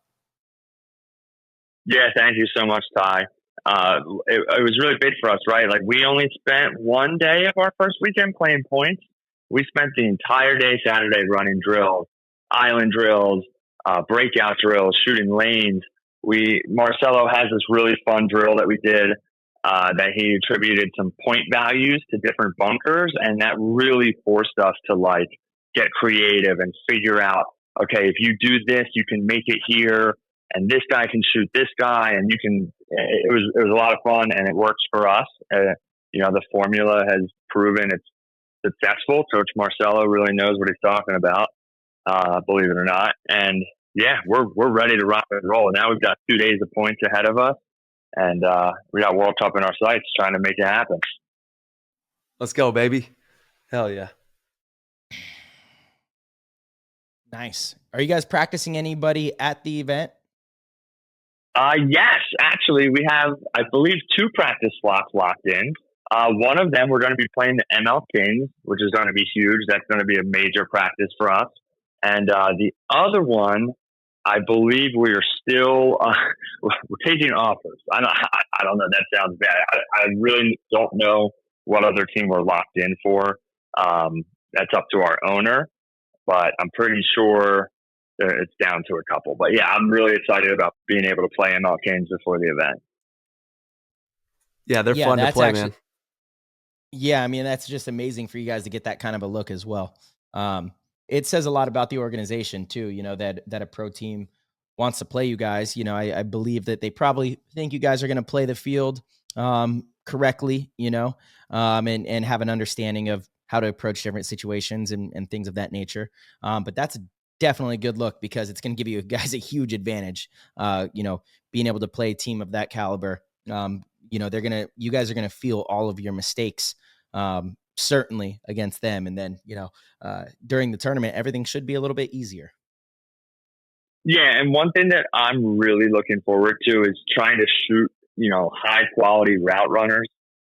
Yeah, thank you so much, Ty. It was really big for us, right? We only spent 1 day of our first weekend playing points. We spent the entire day Saturday running drills, island drills, breakout drills, shooting lanes. Marcelo has this really fun drill that we did that he attributed some point values to different bunkers, and that really forced us to get creative and figure out, okay, if you do this, you can make it here, and this guy can shoot this guy, and you can. It was a lot of fun, and it works for us. The formula has proven it's successful. Coach Marcelo really knows what he's talking about, believe it or not. And yeah, we're ready to rock and roll. Now we've got 2 days of points ahead of us, and we got World Cup in our sights, trying to make it happen. Let's go, baby! Hell yeah! Nice. Are you guys practicing anybody at the event? Yes, actually, we have, I believe, 2 practice slots locked in. One of them, we're going to be playing the ML Kings, which is going to be huge. That's going to be a major practice for us. And the other one, I believe we are still we're taking offers. I don't know. That sounds bad. I really don't know what other team we're locked in for. That's up to our owner, but I'm pretty sure it's down to a couple. But yeah, I'm really excited about being able to play ML Kings before the event. Yeah, they're fun to play, man. Yeah, I mean, that's just amazing for you guys to get that kind of a look as well. It says a lot about the organization too, you know, that a pro team wants to play you guys. You know, I believe that they probably think you guys are going to play the field correctly, you know, and have an understanding of how to approach different situations and things of that nature. But that's definitely a good look because it's going to give you guys a huge advantage, you know, being able to play a team of that caliber. You know, you guys are going to feel all of your mistakes, certainly against them. And then, you know, during the tournament, everything should be a little bit easier. Yeah. And one thing that I'm really looking forward to is trying to shoot, you know, high quality route runners.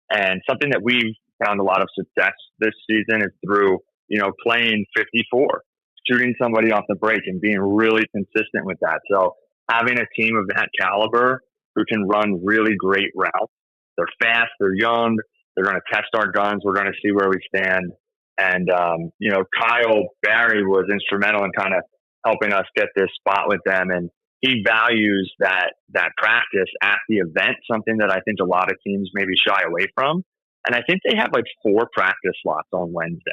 And something that we've found a lot of success this season is through, you know, playing 54, shooting somebody off the break and being really consistent with that. So having a team of that caliber who can run really great routes. They're fast, they're young, they're going to test our guns, we're going to see where we stand. And, you know, Kyle Barry was instrumental in kind of helping us get this spot with them. And he values that practice at the event, something that I think a lot of teams maybe shy away from. And I think they have like 4 practice slots on Wednesday.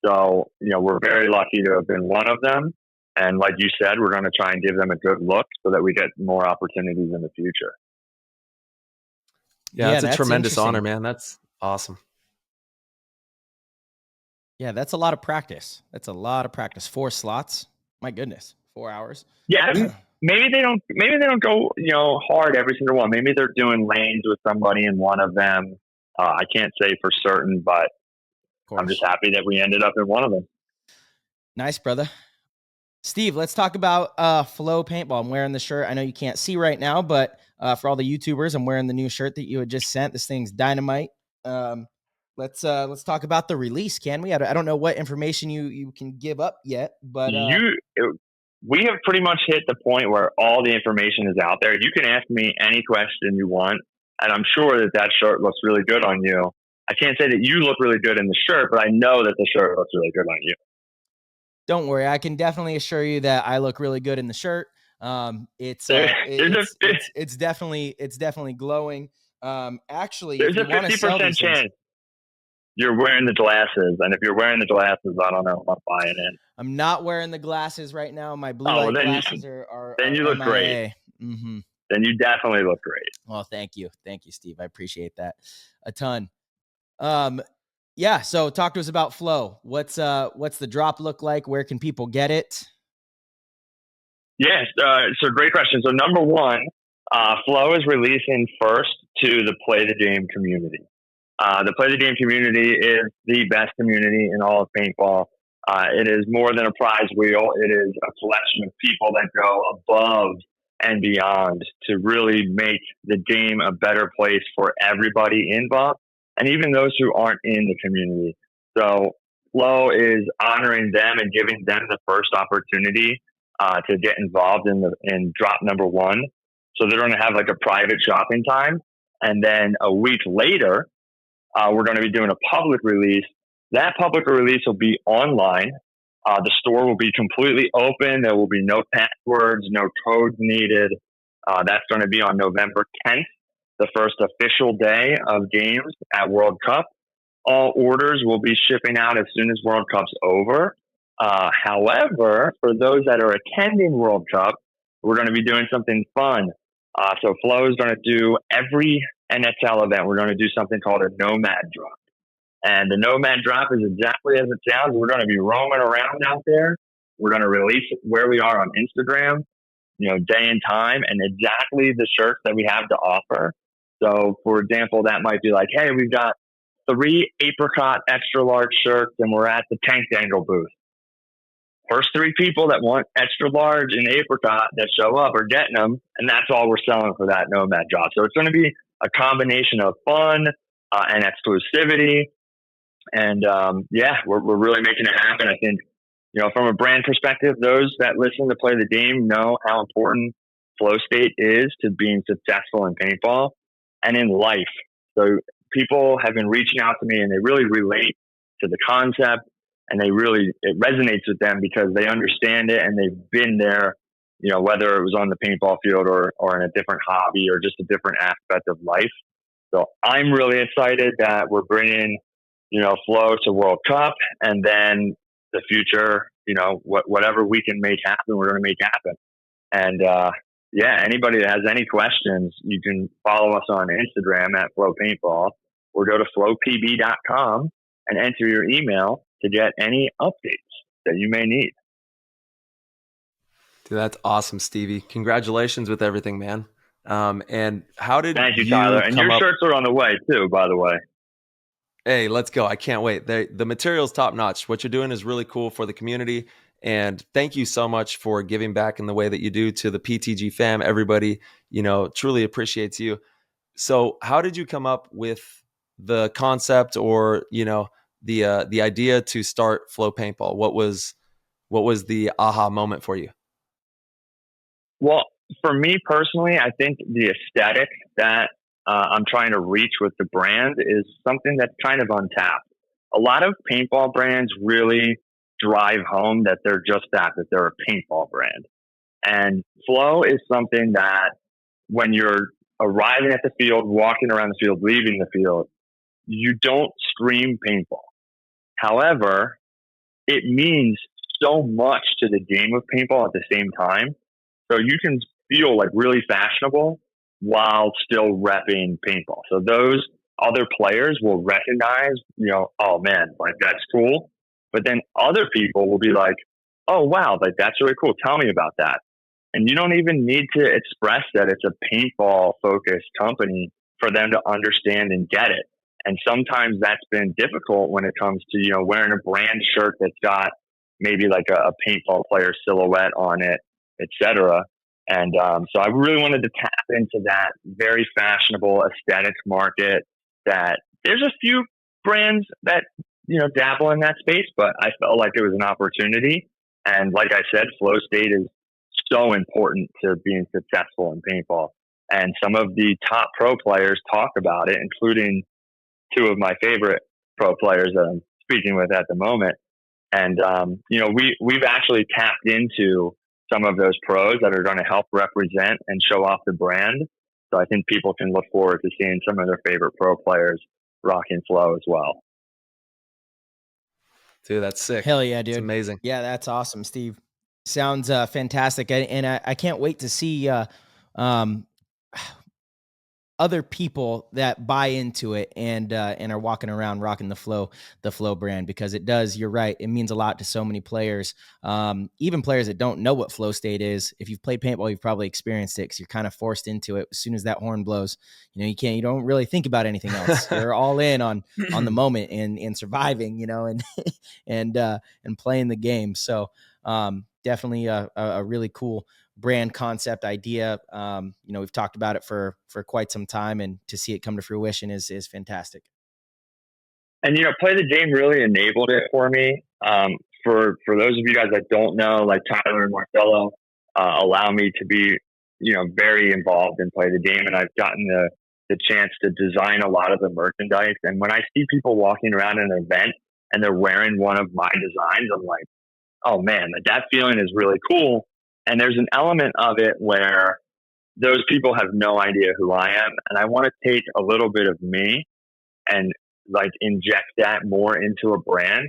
So, you know, we're very lucky to have been one of them. And like you said, we're going to try and give them a good look so that we get more opportunities in the future. Yeah, that's a tremendous honor, man. That's awesome. Yeah, that's a lot of practice. 4 slots. My goodness, 4 hours. Yeah, maybe they don't go, you know, hard every single one. Maybe they're doing lanes with somebody in one of them. I can't say for certain, but I'm just happy that we ended up in one of them. Nice, brother. Steve, let's talk about Flow Paintball. I'm wearing the shirt. I know you can't see right now, but for all the YouTubers, I'm wearing the new shirt that you had just sent. This thing's dynamite. Let's talk about the release, can we? I don't know what information you can give up yet, but we have pretty much hit the point where all the information is out there. You can ask me any question you want, and I'm sure that shirt looks really good on you. I can't say that you look really good in the shirt, but I know that the shirt looks really good on you. Don't worry. I can definitely assure you that I look really good in the shirt. It's definitely glowing. Actually, there's a 50% chance you're wearing the glasses. And if you're wearing the glasses, I don't know if I'm buying in. I'm not wearing the glasses right now. My blue light glasses are then you look MIA. Great. Mm-hmm. Then you definitely look great. Well, thank you, Steve. I appreciate that a ton. Yeah. So talk to us about Flow. What's the drop look like? Where can people get it? Yes. So great question. So number one, Flow is releasing first to the Play the Game community. The Play the Game community is the best community in all of paintball. It is more than a prize wheel. It is a collection of people that go above and beyond to really make the game a better place for everybody involved, and even those who aren't in the community. So Flow is honoring them and giving them the first opportunity to get involved in drop number one. So they're going to have like a private shopping time. And then a week later, we're going to be doing a public release. That public release will be online. The store will be completely open. There will be no passwords, no codes needed. That's going to be on November 10th, the first official day of games at World Cup. All orders will be shipping out as soon as World Cup's over. However, for those that are attending World Cup, we're going to be doing something fun. So Flow is going to do every NXL event. We're going to do something called a Nomad Drop. And the Nomad Drop is exactly as it sounds. We're going to be roaming around out there. We're going to release where we are on Instagram, day and time, and exactly the shirts that we have to offer. So, for example, that might be like, hey, we've got 3 apricot extra large shirts and we're at the Tank Dangle booth. First 3 people that want extra large and apricot that show up are getting them, and that's all we're selling for that Nomad Drop. So it's going to be a combination of fun, and exclusivity. And yeah, we're really making it happen. I think, from a brand perspective, those that listen to Play the Game know how important flow state is to being successful in paintball and in life. So people have been reaching out to me and they really relate to the concept, and it resonates with them because they understand it and they've been there, whether it was on the paintball field or in a different hobby or just a different aspect of life. So I'm really excited that we're bringing, flow to World Cup, and then the future, whatever we can make happen, we're going to make happen. And yeah, anybody that has any questions, you can follow us on Instagram at Flow Paintball, or go to flowpb.com and enter your email to get any updates that you may need. Dude, that's awesome, Stevie. Congratulations with everything, man. And how did Thank you, Tyler. And your shirts are on the way too, by the way. Hey, let's go. I can't wait. The material's top notch. What you're doing is really cool for the community. And thank you so much for giving back in the way that you do to the PTG fam. Everybody, truly appreciates you. So how did you come up with the concept or, the idea to start Flow Paintball? What was the aha moment for you? Well, for me personally, I think the aesthetic that I'm trying to reach with the brand is something that's kind of untapped. A lot of paintball brands really drive home that they're just that they're a paintball brand. And Flow is something that when you're arriving at the field, walking around the field, leaving the field, you don't scream paintball. However, it means so much to the game of paintball at the same time. So you can feel like really fashionable while still repping paintball. So those other players will recognize, oh man, like that's cool. But then other people will be like, oh wow, like that's really cool. Tell me about that. And you don't even need to express that it's a paintball focused company for them to understand and get it. And sometimes that's been difficult when it comes to, wearing a brand shirt that's got maybe like a paintball player silhouette on it, etc. And so I really wanted to tap into that very fashionable aesthetic market that there's a few brands that, dabble in that space, but I felt like it was an opportunity. And like I said, flow state is so important to being successful in paintball. And some of the top pro players talk about it, including two of my favorite pro players that I'm speaking with at the moment. And, we've actually tapped into some of those pros that are going to help represent and show off the brand. So I think people can look forward to seeing some of their favorite pro players rocking Flow as well. Dude, that's sick. Hell yeah, dude. It's amazing. Yeah, that's awesome, Steve. Sounds fantastic. And I can't wait to see other people that buy into it and are walking around rocking the flow brand, because it does, you're right, it means a lot to so many players, even players that don't know what flow state is. If you've played paintball, you've probably experienced it, because you're kind of forced into it. As soon as that horn blows, you don't really think about anything else. You're all in on the moment and surviving, and playing the game. So definitely a really cool brand concept idea. We've talked about it for quite some time, and to see it come to fruition is fantastic. And, Play the Game really enabled it for me. For those of you guys that don't know, like Tyler and Marcelo, allow me to be, very involved in Play the Game. And I've gotten the chance to design a lot of the merchandise. And when I see people walking around an event and they're wearing one of my designs, I'm like, oh man, that feeling is really cool. And there's an element of it where those people have no idea who I am. And I want to take a little bit of me and like inject that more into a brand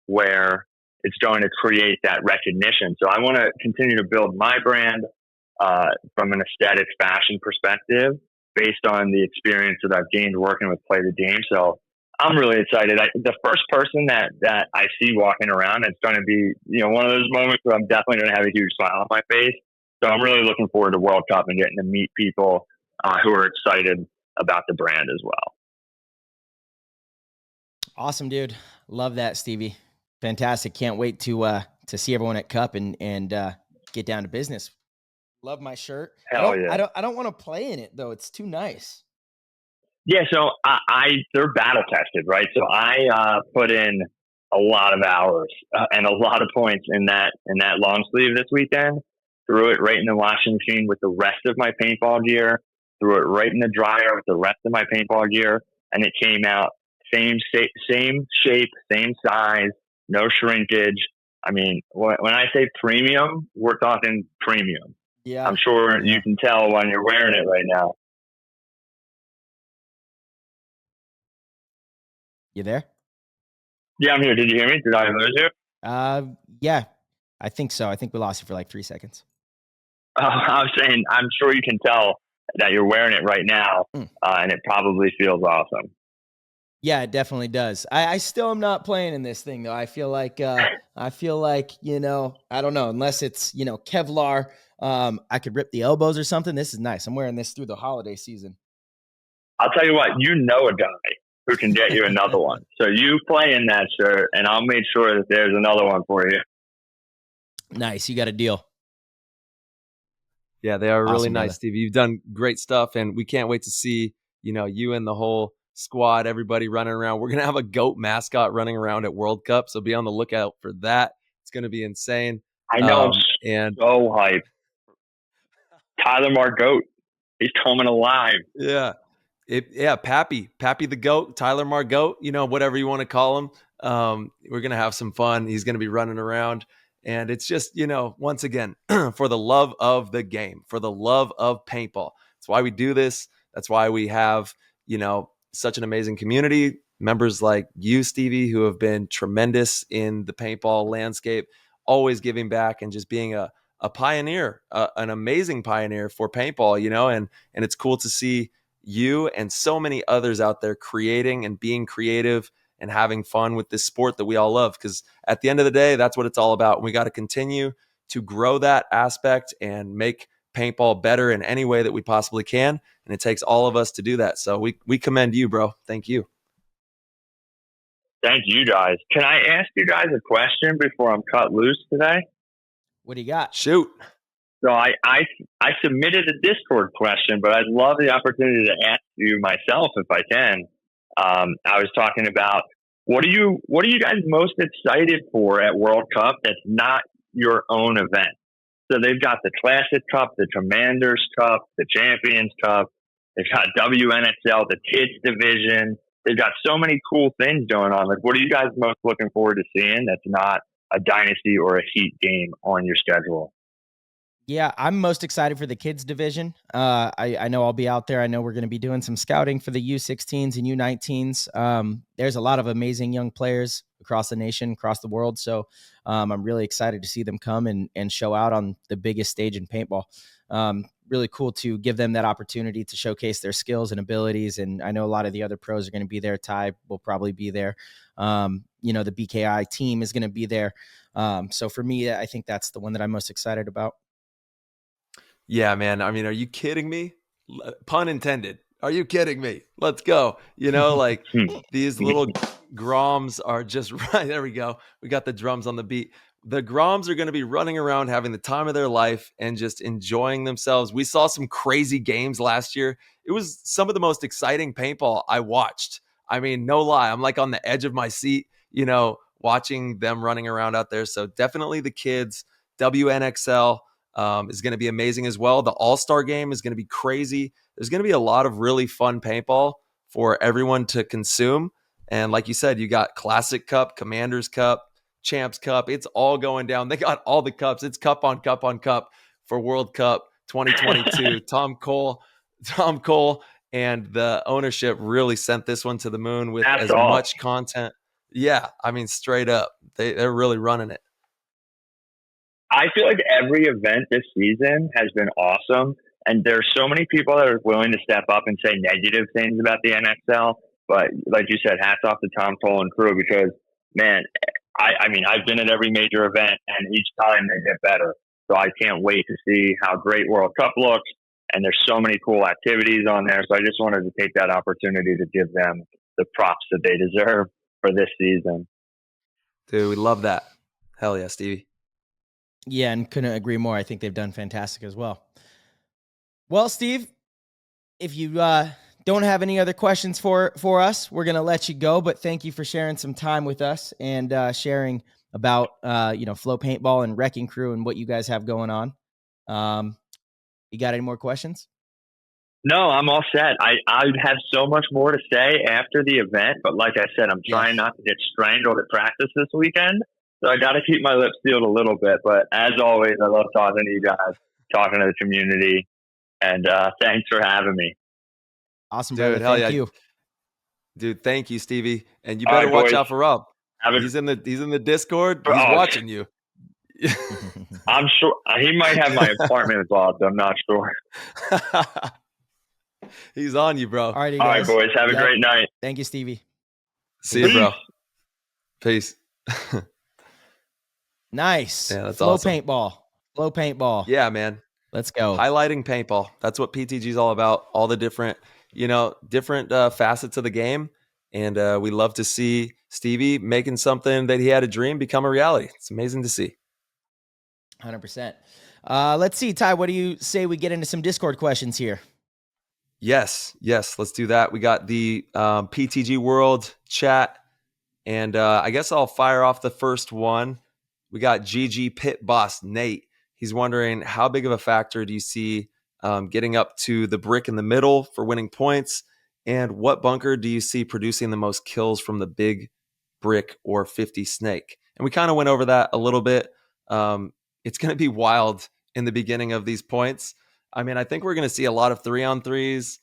where it's going to create that recognition. So I want to continue to build my brand from an aesthetic fashion perspective based on the experience that I've gained working with Play the Game. So I'm really excited. The first person that I see walking around, it's going to be, one of those moments where I'm definitely going to have a huge smile on my face. So I'm really looking forward to World Cup and getting to meet people who are excited about the brand as well. Awesome, dude. Love that, Stevie. Fantastic. Can't wait to see everyone at Cup and get down to business. Love my shirt. Hell yeah. I don't want to play in it though. It's too nice. Yeah, so they're battle tested, right? So I put in a lot of hours and a lot of points in that long sleeve this weekend. Threw it right in the washing machine with the rest of my paintball gear. Threw it right in the dryer with the rest of my paintball gear, and it came out same shape, same size, no shrinkage. I mean, when I say premium, we're talking premium. Yeah. I'm sure you can tell when you're wearing it right now. You there? Yeah, I'm here. Did you hear me? Did I lose you? Yeah, I think so. I think we lost you for like 3 seconds. I was saying, I'm sure you can tell that you're wearing it right now, and it probably feels awesome. Yeah, it definitely does. I still am not playing in this thing though. I feel like I don't know, unless it's Kevlar. I could rip the elbows or something. This is nice. I'm wearing this through the holiday season. I'll tell you what, a guy who can get you another one. So you play in that shirt, and I'll make sure that there's another one for you. Nice. You got a deal. Yeah, they are really Awesome, nice, brother. Stevie. You've done great stuff, and we can't wait to see, you and the whole squad, everybody running around. We're going to have a GOAT mascot running around at World Cup, so be on the lookout for that. It's going to be insane. I know, and so hyped. Tyler Margoat, he's coming alive. Yeah. Pappy the GOAT, Tyler Margoat, whatever you want to call him. We're going to have some fun. He's going to be running around. And it's just, once again, for the love of the game, for the love of paintball. That's why we do this. That's why we have, such an amazing community. Members like you, Stevie, who have been tremendous in the paintball landscape, always giving back and just being a pioneer, an amazing pioneer for paintball, and it's cool to see you and so many others out there creating and being creative and having fun with this sport that we all love. Because at the end of the day, that's what it's all about. And we got to continue to grow that aspect and make paintball better in any way that we possibly can. And it takes all of us to do that. So we commend you, bro. Thank you. Thank you, guys. Can I ask you guys a question before I'm cut loose today? What do you got? Shoot. So I submitted a Discord question, but I'd love the opportunity to ask you myself if I can. I was talking about what are you guys most excited for at World Cup that's not your own event? So they've got the Classic Cup, the Commanders Cup, the Champions Cup. They've got WNXL, the Kids Division. They've got so many cool things going on. Like, what are you guys most looking forward to seeing that's not a Dynasty or a Heat game on your schedule? Yeah, I'm most excited for the kids division. I know I'll be out there. I know we're going to be doing some scouting for the U16s and U19s. There's a lot of amazing young players across the nation, across the world. So I'm really excited to see them come and show out on the biggest stage in paintball. Really cool to give them that opportunity to showcase their skills and abilities. And I know a lot of the other pros are going to be there. Ty will probably be there. The BKI team is going to be there. So for me, I think that's the one that I'm most excited about. Yeah, man. I mean, are you kidding me? Pun intended. Are you kidding me? Let's go. Like these little Groms are just right. There we go. We got the drums on the beat. The Groms are going to be running around having the time of their life and just enjoying themselves. We saw some crazy games last year. It was some of the most exciting paintball I watched. I mean, no lie. I'm like on the edge of my seat, watching them running around out there. So definitely the kids, WNXL, is going to be amazing as well. The All-Star game is going to be crazy. There's going to be a lot of really fun paintball for everyone to consume. And like you said, you got Classic Cup, Commanders Cup, Champs Cup. It's all going down. They got all the cups. It's cup on cup on cup for World Cup 2022. Tom Cole and the ownership really sent this one to the moon with much content. Yeah, I mean, straight up. They're really running it. I feel like every event this season has been awesome. And there's so many people that are willing to step up and say negative things about the NXL. But like you said, hats off to Tom Cole and crew because, man, I mean, I've been at every major event and each time they get better. So I can't wait to see how great World Cup looks. And there's so many cool activities on there. So I just wanted to take that opportunity to give them the props that they deserve for this season. Dude, we love that. Hell yeah, Stevie. Yeah, and couldn't agree more. I think they've done fantastic as well. Well, Steve, if you don't have any other questions for us. We're going to let you go, but thank you for sharing some time with us and sharing about, Flow Paintball and Wrecking Crew and what you guys have going on. You got any more questions? No, I'm all set. I'd have so much more to say after the event, but like I said, I'm trying not to get strangled at practice this weekend. So I got to keep my lips sealed a little bit. But as always, I love talking to you guys, talking to the community, and thanks for having me. Awesome, Dude, brother. hell Thank yeah. you. Dude, thank you, Stevie. And you All better right, watch boys. out for Rob. He's in the Discord. He's watching you. I'm sure he might have my apartment blocked. I'm not sure. He's on you, bro. All right, All right, boys. Have a great night. Thank you, Stevie. See you, bro. Peace. Nice. Yeah, that's Flow awesome. Paintball. Flow Paintball. Yeah, man. Let's go. Highlighting paintball. That's what PTG is all about. All the different facets of the game. And we love to see Stevie making something that he had a dream become a reality. It's amazing to see. 100%. Let's see, Ty, what do you say we get into some Discord questions here? Yes, let's do that. We got the PTG World chat, and I guess I'll fire off the first one. We got GG Pit Boss Nate. He's wondering, how big of a factor do you see getting up to the brick in the middle for winning points, and what bunker do you see producing the most kills from the big brick or 50 snake? And we kind of went over that a little bit. It's going to be wild in the beginning of these points. I mean, I think we're going to see a lot of 3-on-3s,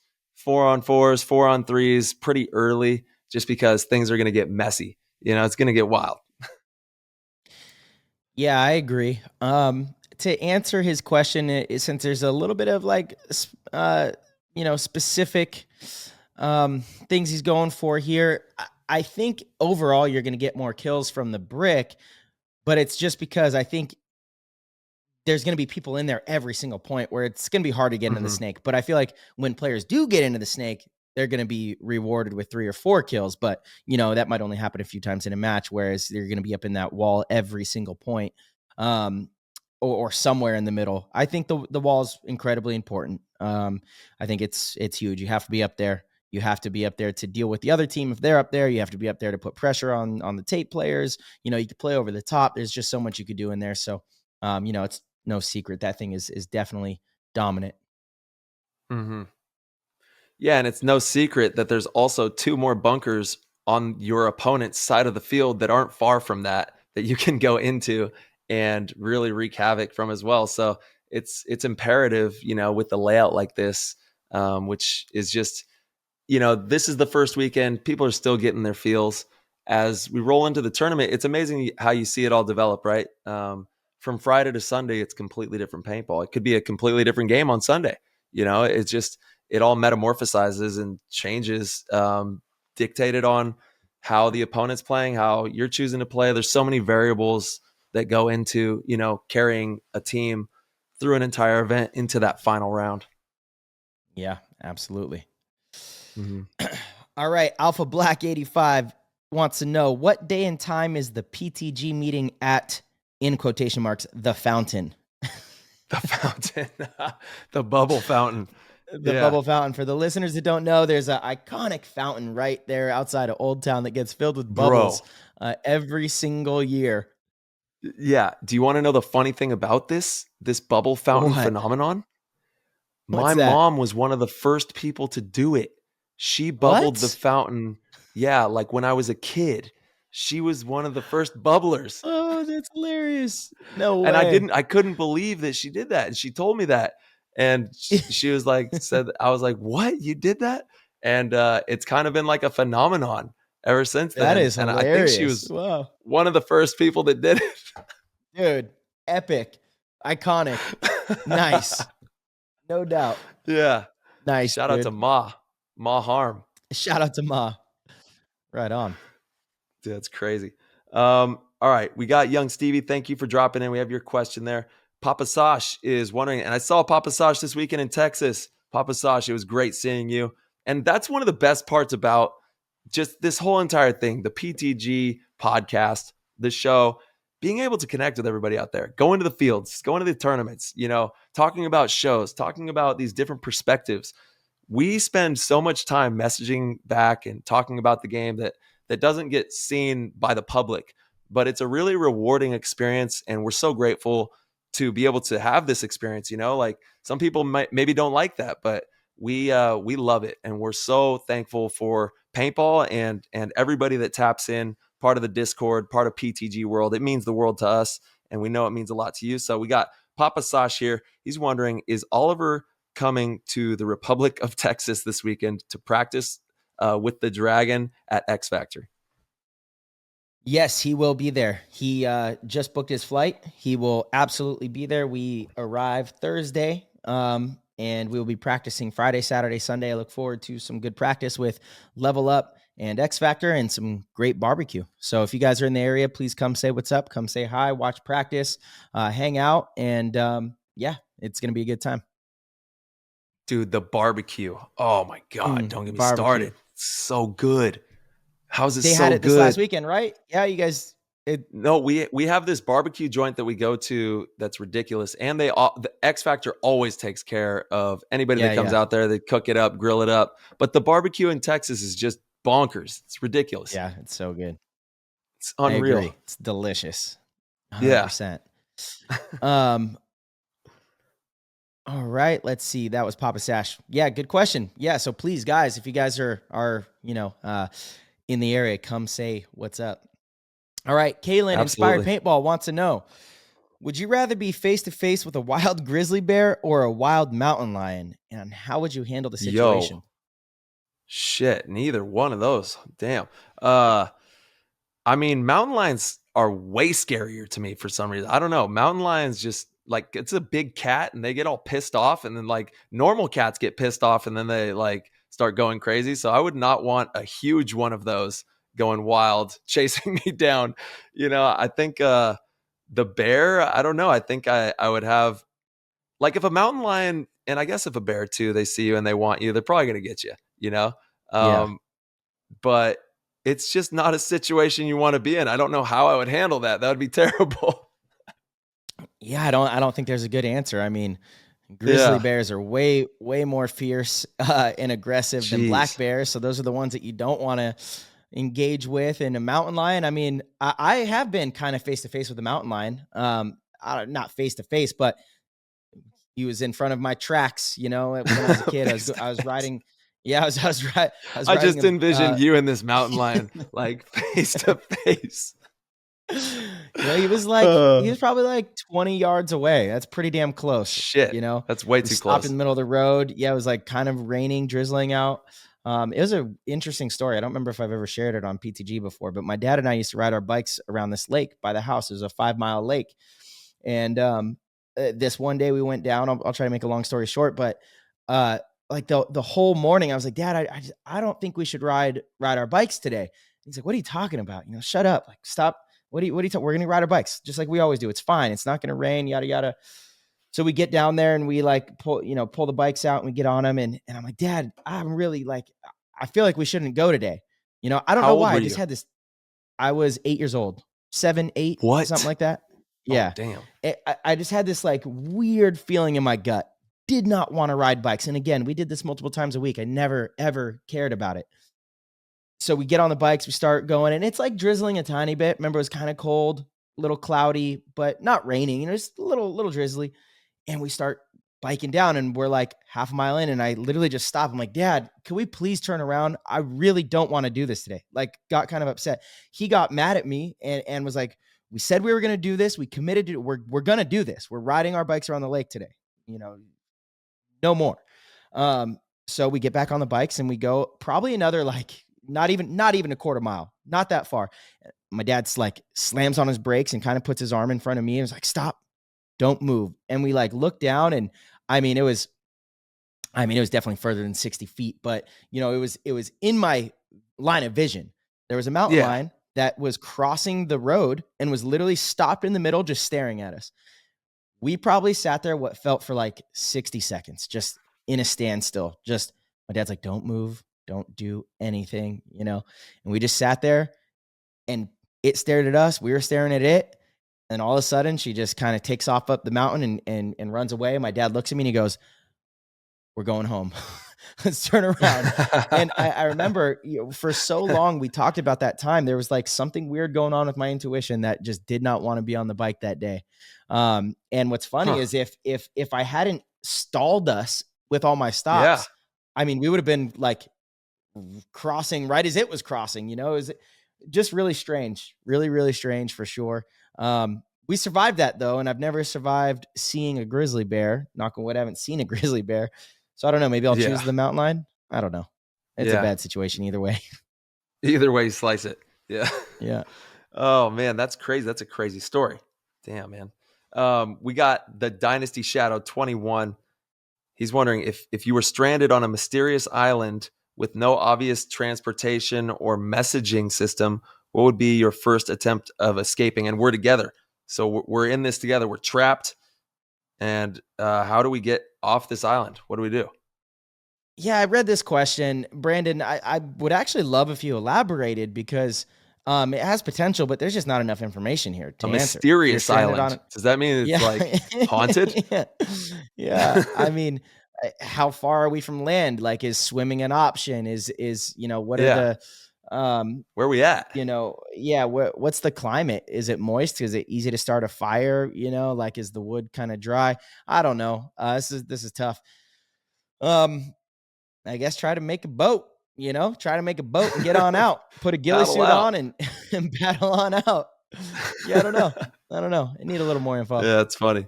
4-on-4s, 4-on-3s pretty early, just because things are going to get messy. It's going to get wild. Yeah, I agree. To answer his question, since there's a little bit of specific things he's going for here, I think overall you're going to get more kills from the brick, but it's just because I think there's going to be people in there every single point where it's going to be hard to get into the snake. But I feel like when players do get into the snake, they're going to be rewarded with 3 or 4 kills. But, that might only happen a few times in a match, whereas they're going to be up in that wall every single point or somewhere in the middle. I think the wall is incredibly important. I think it's huge. You have to be up there. You have to be up there to deal with the other team. If they're up there, you have to be up there to put pressure on the tape players. You could play over the top. There's just so much you could do in there. So, it's no secret that thing is definitely dominant. Mm-hmm. Yeah, and it's no secret that there's also 2 more bunkers on your opponent's side of the field that aren't far from that you can go into and really wreak havoc from as well. So it's imperative, with the layout like this, which is just, this is the first weekend. People are still getting their feels. As we roll into the tournament, it's amazing how you see it all develop, right? From Friday to Sunday, it's completely different paintball. It could be a completely different game on Sunday. It's just, it all metamorphosizes and changes, dictated on how the opponent's playing, how you're choosing to play. There's so many variables that go into, carrying a team through an entire event into that final round. Yeah, absolutely. Mm-hmm. All right. Alpha Black 85 wants to know, what day and time is the PTG meeting at, in quotation marks, the fountain? The fountain, the bubble fountain. The bubble fountain. For the listeners that don't know, there's an iconic fountain right there outside of Old Town that gets filled with bubbles every single year. Yeah. Do you want to know the funny thing about this bubble fountain phenomenon? My mom was one of the first people to do it. She bubbled the fountain. Yeah, like when I was a kid. She was one of the first bubblers. Oh, that's hilarious. No way. And I couldn't believe that she did that. And she told me that. And she was like, I was like, what? You did that? And it's kind of been like a phenomenon ever since then. That is hilarious. And I think she was one of the first people that did it. Dude, epic. Iconic. Nice. No doubt. Yeah. Nice. Shout out to Ma Harm. Shout out to Ma. Right on. Dude, that's crazy. All right. We got young Stevie. Thank you for dropping in. We have your question there. Papa Sash is wondering, and I saw Papa Sash this weekend in Texas. Papa Sash, it was great seeing you. And that's one of the best parts about just this whole entire thing, the PTG podcast, the show, being able to connect with everybody out there, going to the fields, going to the tournaments, talking about shows, talking about these different perspectives. we spend so much time messaging back and talking about the game that doesn't get seen by the public, but it's a really rewarding experience. And we're so grateful to be able to have this experience. Like some people maybe don't like that, but we love it. And we're so thankful for paintball and everybody that taps in, part of the Discord, part of PTG world. It means the world to us, and we know it means a lot to you. So we got Papa Sash here. He's wondering, is Oliver coming to the Republic of Texas this weekend to practice with the Dragon at X Factor? Yes, he will be there. He just booked his flight. He will absolutely be there. We arrive Thursday, and we will be practicing Friday, Saturday, Sunday. I look forward to some good practice with Level Up and X Factor and some great barbecue. So if you guys are in the area, please come say what's up. Come say hi, watch practice, hang out, and yeah, it's going to be a good time. Dude, the barbecue. Oh my God, don't get me started. It's so good. How's it so good? They had it this last weekend, right? Yeah, you guys. No, we have this barbecue joint that we go to that's ridiculous, and the X Factor always takes care of anybody that comes out there. They cook it up, grill it up. But the barbecue in Texas is just bonkers. It's ridiculous. Yeah, it's so good. It's unreal. I agree. It's delicious. 100%. Yeah. All right, let's see. That was Papa Sash. Yeah, good question. Yeah, so please, guys, if you guys are in the area, come say what's up. All right, Kaylin, Inspired Paintball wants to know, would you rather be face-to-face with a wild grizzly bear or a wild mountain lion? And how would you handle the situation? Yo, shit, neither one of those. Damn. I mean, mountain lions are way scarier to me for some reason. I don't know. Mountain lions just, like, it's a big cat and they get all pissed off, and then like normal cats get pissed off and then they like start going crazy. So I would not want a huge one of those going wild, chasing me down. I think the bear, I don't know. I think I would have, like, if a mountain lion, and I guess if a bear too, they see you and they want you, they're probably going to get you, but it's just not a situation you want to be in. I don't know how I would handle that. That would be terrible. Yeah, I don't think there's a good answer. I mean, grizzly bears are way more fierce and aggressive than black bears. So those are the ones that you don't want to engage with. And a mountain lion, I mean, I have been kind of face to face with a mountain lion. Not face to face, but he was in front of my tracks. When I was a kid, I was riding. Yeah, I just envisioned you and this mountain lion like face to face. He was probably like 20 yards away. That's pretty damn close. Shit. That's way too close. Stopped in the middle of the road. Yeah, it was like kind of raining, drizzling out. It was an interesting story. I don't remember if I've ever shared it on PTG before, but my dad and I used to ride our bikes around this lake by the house. It was a 5-mile lake. And this one day we went down. I'll try to make a long story short, but like the whole morning I was like, Dad, I don't think we should ride our bikes today. He's like, what are you talking about? Shut up. Like, stop. What are you talking? We're going to ride our bikes just like we always do. It's fine. It's not going to rain, yada, yada. So we get down there and we like pull the bikes out and we get on them. And I'm like, Dad, I'm really like, I feel like we shouldn't go today. I don't know why. I just had this. I was 8 years old, 7, 8, what? Something like that. Yeah. Oh, damn. I just had this like weird feeling in my gut. Did not want to ride bikes. And again, we did this multiple times a week. I never, ever cared about it. So we get on the bikes, we start going, and it's like drizzling a tiny bit. Remember, it was kind of cold, a little cloudy, but not raining. Just a little drizzly. And we start biking down, and we're like half a mile in, and I literally just stop. I'm like, Dad, can we please turn around? I really don't want to do this today. Like, got kind of upset. He got mad at me and was like, we said we were going to do this. We committed to it. We're going to do this. We're riding our bikes around the lake today. No more. So we get back on the bikes and we go probably another like not even a quarter mile, not that far. My dad's like slams on his brakes and kind of puts his arm in front of me and was like, stop, don't move. And we like look down, and it was definitely further than 60 feet, but it was in my line of vision. There was a mountain lion that was crossing the road and was literally stopped in the middle, just staring at us. We probably sat there what felt for like 60 seconds, just in a standstill. Just my dad's like, don't move, don't do anything, and we just sat there, and it stared at us. We were staring at it. And all of a sudden she just kind of takes off up the mountain and runs away. My dad looks at me and he goes, we're going home. Let's turn around. And I remember, for so long we talked about that time. There was like something weird going on with my intuition that just did not want to be on the bike that day. And what's funny is if I hadn't stalled us with all my stops, I mean, we would have been like crossing right as it was crossing. It was just really strange, really, really strange for sure. We survived that though, and I've never survived seeing a grizzly bear. Knock on wood, I haven't seen a grizzly bear. So I don't know. Maybe I'll choose the mountain lion. I don't know. It's a bad situation either way. Either way you slice it. Yeah. Yeah. Oh man, that's crazy. That's a crazy story. Damn, man. We got the Dynasty Shadow 21. He's wondering if you were stranded on a mysterious island with no obvious transportation or messaging system, what would be your first attempt of escaping? And we're together. So we're in this together. We're trapped. And how do we get off this island? What do we do? Yeah, I read this question. Brandon, I would actually love if you elaborated because it has potential, but there's just not enough information here to answer. Mysterious island. Does that mean it's like haunted? Yeah. I mean, how far are we from land? Like, is swimming an option? Is what are the where are we at? What's the climate? Is it moist? Is it easy to start a fire? Like, is the wood kind of dry? I don't know. This is tough. I guess try to make a boat, try to make a boat and get on out, put a ghillie suit on and paddle on out. Yeah. I don't know. I need a little more info. Yeah. It's funny.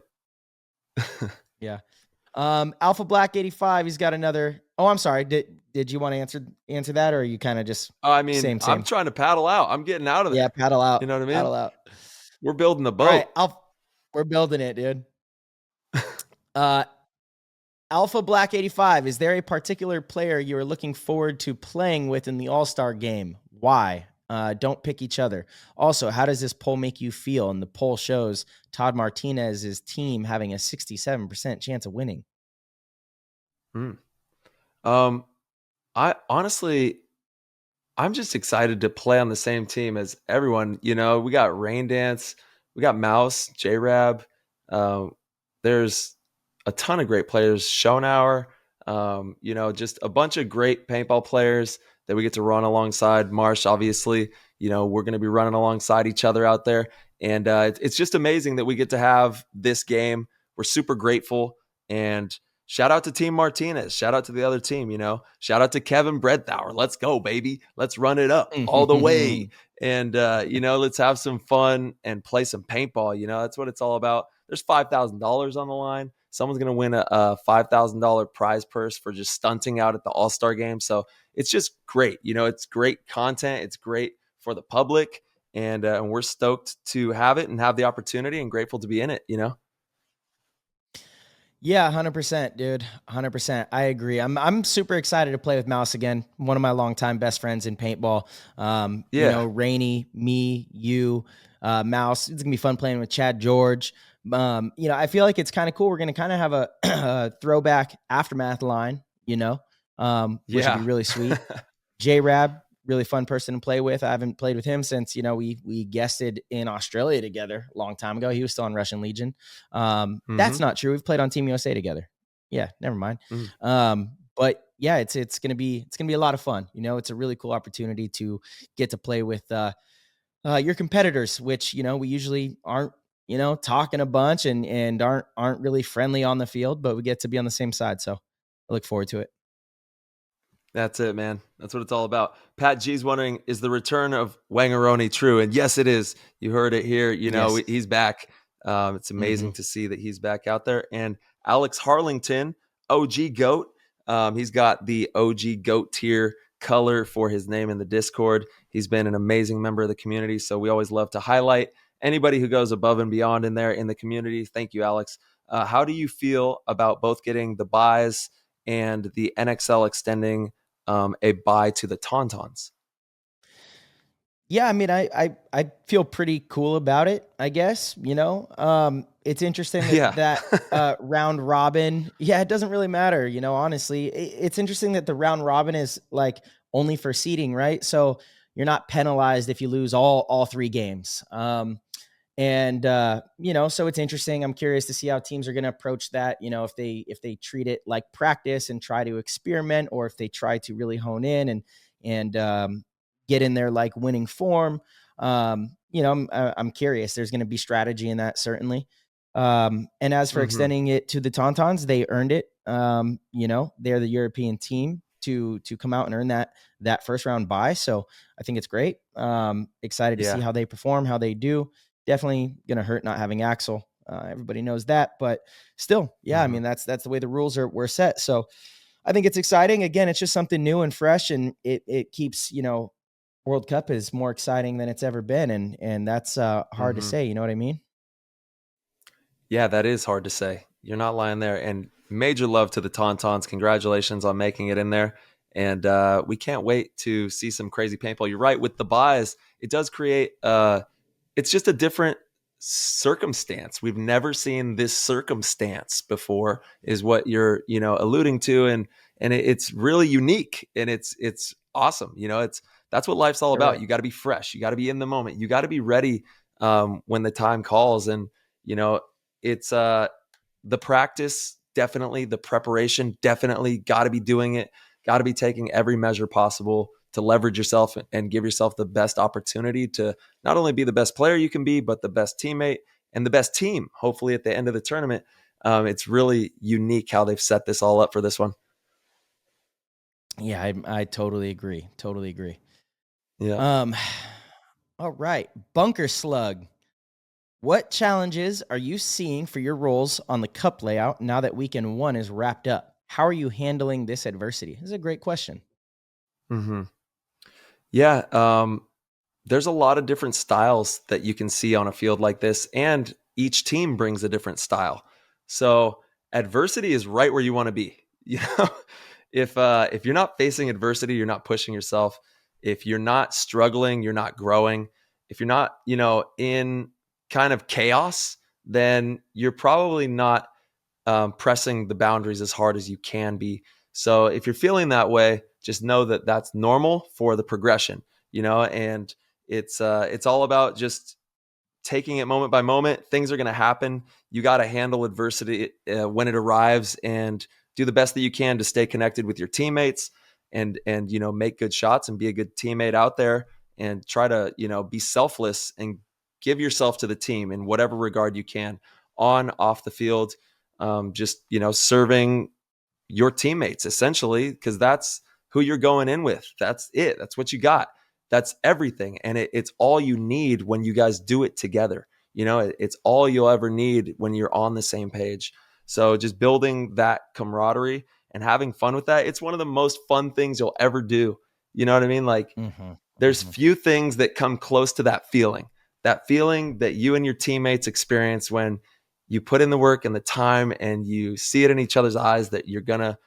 Yeah. Alpha Black 85. He's got another. Oh, I'm sorry. Did you want to answer that, or are you kind of just? I mean, same. I'm trying to paddle out. I'm getting out of there. Yeah, paddle out. You know what I mean? Paddle out. We're building the boat. All right, we're building it, dude. Alpha Black 85. Is there a particular player you are looking forward to playing with in the All-Star game? Why? Don't pick each other. Also, how does this poll make you feel? And the poll shows Todd Martinez's team having a 67% chance of winning. I honestly, I'm just excited to play on the same team as everyone. We got Rain Dance, we got Mouse, J-Rab. There's a ton of great players. Schonauer, just a bunch of great paintball players that we get to run alongside. Marsh, obviously, we're going to be running alongside each other out there. And it's just amazing that we get to have this game. We're super grateful. And shout out to Team Martinez. Shout out to the other team, Shout out to Kevin Breadthauer. Let's go, baby. Let's run it up all the way. And, let's have some fun and play some paintball. That's what it's all about. There's $5,000 on the line. Someone's going to win a $5,000 prize purse for just stunting out at the All-Star game. So it's just great. It's great content. It's great for the public. And we're stoked to have it and have the opportunity and grateful to be in it, Yeah, 100%, dude. 100%. I agree. I'm super excited to play with Mouse again. One of my longtime best friends in paintball. Rainey, me, you, Mouse. It's gonna be fun playing with Chad George. I feel like it's kind of cool. We're gonna kind of have a throwback aftermath line, which would be really sweet. J-Rab, really fun person to play with. I haven't played with him since, we guested in Australia together a long time ago. He was still on Russian Legion. That's not true. We've played on Team USA together. Yeah, never mind. But yeah, it's gonna be a lot of fun. It's a really cool opportunity to get to play with your competitors, which we usually aren't talking a bunch and aren't really friendly on the field, but we get to be on the same side. So I look forward to it. That's it, man. That's what it's all about. Pat G's wondering, is the return of Wangaroni true? And yes, it is. You heard it here. Yes. He's back. It's amazing to see that he's back out there. And Alex Harlington, OG GOAT. He's got the OG GOAT tier color for his name in the Discord. He's been an amazing member of the community. So we always love to highlight anybody who goes above and beyond in there in the community. Thank you, Alex. How do you feel about both getting the buys and the NXL extending a buy to the Tauntauns? Yeah, I mean, I feel pretty cool about it, I guess. It's interesting that round robin. Yeah, it doesn't really matter, honestly. It's interesting that the round robin is like only for seeding, right? So you're not penalized if you lose all three games. And so it's interesting. I'm curious to see how teams are going to approach that. If they treat it like practice and try to experiment, or if they try to really hone in and get in their like winning form. I'm curious. There's going to be strategy in that, certainly. And as for extending it to the Tauntauns, they earned it. They're the European team to come out and earn that first round bye. So I think it's great. Excited to see how they perform, how they do. Definitely going to hurt not having Axel. Everybody knows that, but still, I mean, that's the way the rules were set. So I think it's exciting. Again, it's just something new and fresh, and it keeps, World Cup is more exciting than it's ever been. And that's hard to say. You know what I mean? Yeah, that is hard to say. You're not lying there. And major love to the Tauntauns. Congratulations on making it in there. And we can't wait to see some crazy paintball. You're right. With the buys, it does create it's just a different circumstance. We've never seen this circumstance before, is what you're, alluding to. And it's really unique, and it's awesome. That's what life's all about. You got to be fresh. You got to be in the moment. You got to be ready when the time calls. And, it's the practice, definitely the preparation, definitely got to be doing it. Got to be taking every measure possible to leverage yourself and give yourself the best opportunity to not only be the best player you can be, but the best teammate and the best team, hopefully at the end of the tournament. It's really unique how they've set this all up for this one. Yeah, I totally agree. Totally agree. Yeah. All right. Bunker Slug. What challenges are you seeing for your roles on the cup layout now that weekend 1 is wrapped up? How are you handling this adversity? This is a great question. Yeah. There's a lot of different styles that you can see on a field like this, and each team brings a different style. So adversity is right where you want to be. If you're not facing adversity, you're not pushing yourself. If you're not struggling, you're not growing. If you're not, in kind of chaos, then you're probably not pressing the boundaries as hard as you can be. So if you're feeling that way, just know that that's normal for the progression, and it's all about just taking it moment by moment. Things are going to happen. You got to handle adversity when it arrives, and do the best that you can to stay connected with your teammates and make good shots and be a good teammate out there, and try to, be selfless and give yourself to the team in whatever regard you can, on, off the field. Just, serving your teammates essentially, because that's who you're going in with. That's it. That's what you got. That's everything. And it's all you need when you guys do it together. It's all you'll ever need when you're on the same page. So just building that camaraderie and having fun with that. It's one of the most fun things you'll ever do. You know what I mean? Like there's few things that come close to that feeling that you and your teammates experience when you put in the work and the time, and you see it in each other's eyes that you're gonna,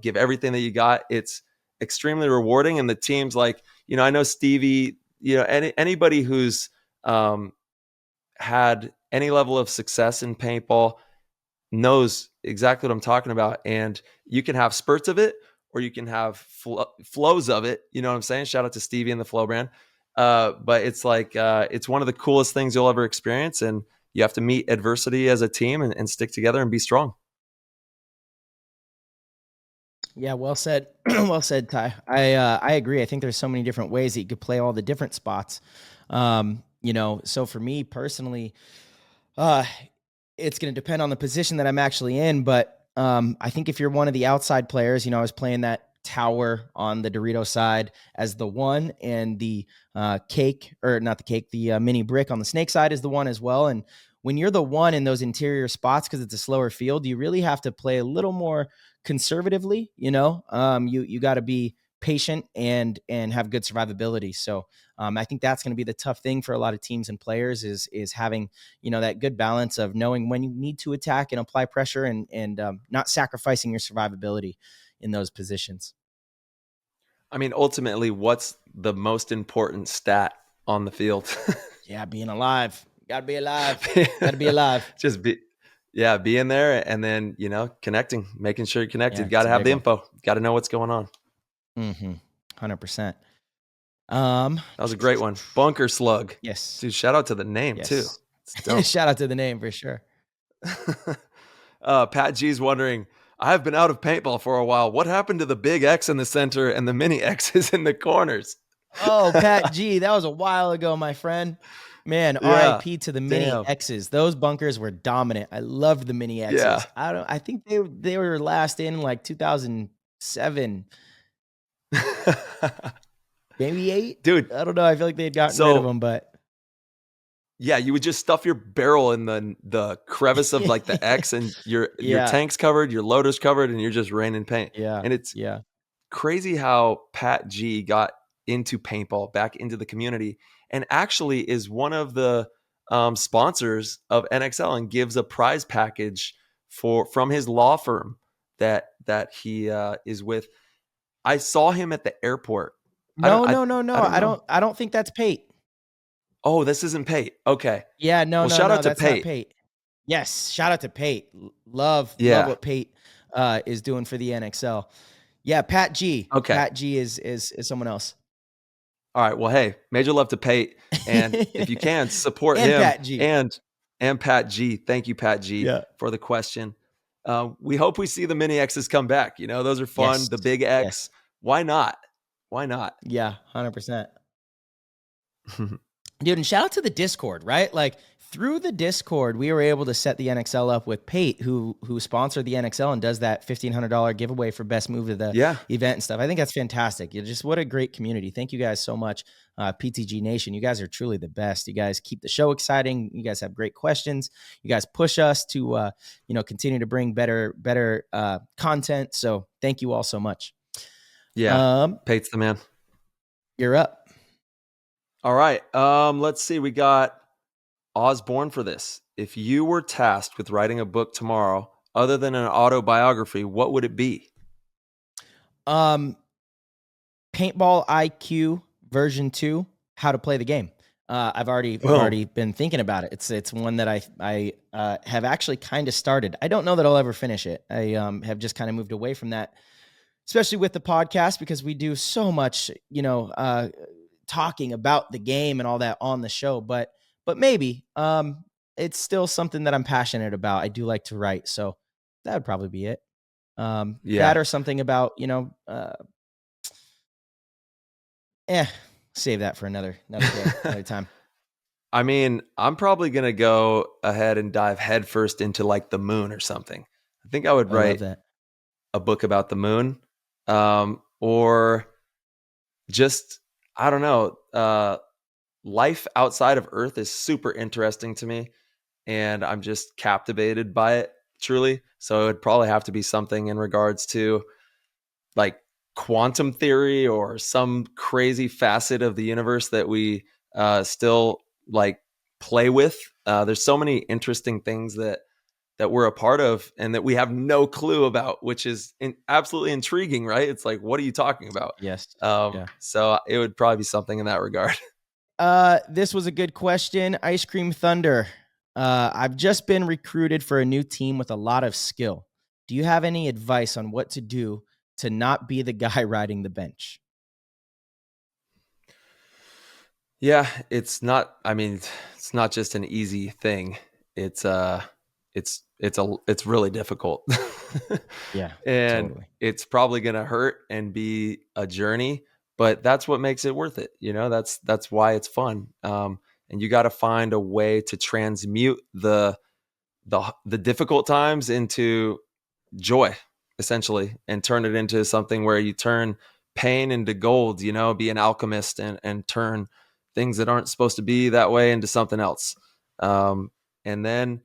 give everything that you got. It's extremely rewarding. And the team's like, I know Stevie, anybody who's had any level of success in paintball knows exactly what I'm talking about. And you can have spurts of it, or you can have flows of it. You know what I'm saying? Shout out to Stevie and the Flow brand. But it's like, it's one of the coolest things you'll ever experience. And you have to meet adversity as a team and stick together and be strong. Yeah, well said. Well said, Ty. I agree. I think there's so many different ways that you could play all the different spots. So for me personally, it's going to depend on the position that I'm actually in. But I think if you're one of the outside players, I was playing that tower on the Dorito side as the one, and the the mini brick on the snake side is the one as well. And when you're the one in those interior spots, because it's a slower field, you really have to play a little more conservatively. You got to be patient and have good survivability. So I think that's going to be the tough thing for a lot of teams and players is having, that good balance of knowing when you need to attack and apply pressure and not sacrificing your survivability in those positions. I mean, ultimately, what's the most important stat on the field? Yeah, being alive. Gotta be alive. Gotta be alive. Just be in there, and then, connecting, making sure you're connected. Yeah, Got to have the info. Got to know what's going on. 100%. That was a great one. Bunker Slug. Yes. Dude, shout out to the name too. It's dope. Shout out to the name for sure. Pat G's wondering, I have been out of paintball for a while. What happened to the big X in the center and the mini X's in the corners? Oh, Pat G, that was a while ago, my friend. Man, Yeah. RIP to the mini Damn. X's. Those bunkers were dominant. I loved the mini X's. Yeah. I think they were last in like 2007, maybe 8. Dude, I don't know. I feel like they had gotten rid of them, but yeah, you would just stuff your barrel in the crevice of like the X, and your tank's covered, your loader's covered, and you're just raining paint. yeah, And it's crazy how Pat G got into paintball, back into the community, and actually is one of the sponsors of NXL and gives a prize package from his law firm that he is with. I saw him at the airport. No. I don't think that's Pate. Oh, this isn't Pate. Okay. Yeah, Shout out to that's Pate. not Pate. Yes, shout out to Pate. Love what Pate is doing for the NXL. Yeah, Pat G. Okay. Pat G is All someone else. right. Well, hey, major love to Pate, and if you can support And him Pat G. and Pat G. Thank you, Pat G, for the question. We hope we see the mini X's come back. You know, those are fun. Yes. The big X. Yes. Why not? Why not? Yeah, 100%. Dude, and shout out to the Discord, right? Like through the Discord, we were able to set the NXL up with Pate, who sponsored the NXL and does that $1,500 giveaway for best move of the event and stuff. I think that's fantastic. What a great community. Thank you guys so much, PTG Nation. You guys are truly the best. You guys keep the show exciting. You guys have great questions. You guys push us to continue to bring better content. So thank you all so much. Yeah, Pate's the man. You're up. All right. Let's see. We got Osborne for this. If you were tasked with writing a book tomorrow, other than an autobiography, what would it be? Paintball IQ version 2, how to play the game. I've already been thinking about it. It's one that I have actually kind of started. I don't know that I'll ever finish it. I have just kind of moved away from that, especially with the podcast, because we do so much, talking about the game and all that on the show, but maybe it's still something that I'm passionate about. I do like to write, so that would probably be it. That or something about save that for another day, another time. I mean, I'm probably gonna go ahead and dive headfirst into like the moon or something. I think I would write a book about the moon, or just, I don't know. Life outside of Earth is super interesting to me, and I'm just captivated by it, truly. So it would probably have to be something in regards to like quantum theory or some crazy facet of the universe that we still like play with. There's so many interesting things that we're a part of and that we have no clue about, which is absolutely intriguing, right? It's like, what are you talking about? Yes. So it would probably be something in that regard. This was a good question. Ice Cream Thunder. I've just been recruited for a new team with a lot of skill. Do you have any advice on what to do to not be the guy riding the bench? Yeah, it's not just an easy thing. It's really difficult. Yeah. And totally. It's probably going to hurt and be a journey, but that's what makes it worth it. That's why it's fun. And you got to find a way to transmute the difficult times into joy, essentially, and turn it into something where you turn pain into gold, be an alchemist and turn things that aren't supposed to be that way into something else. And then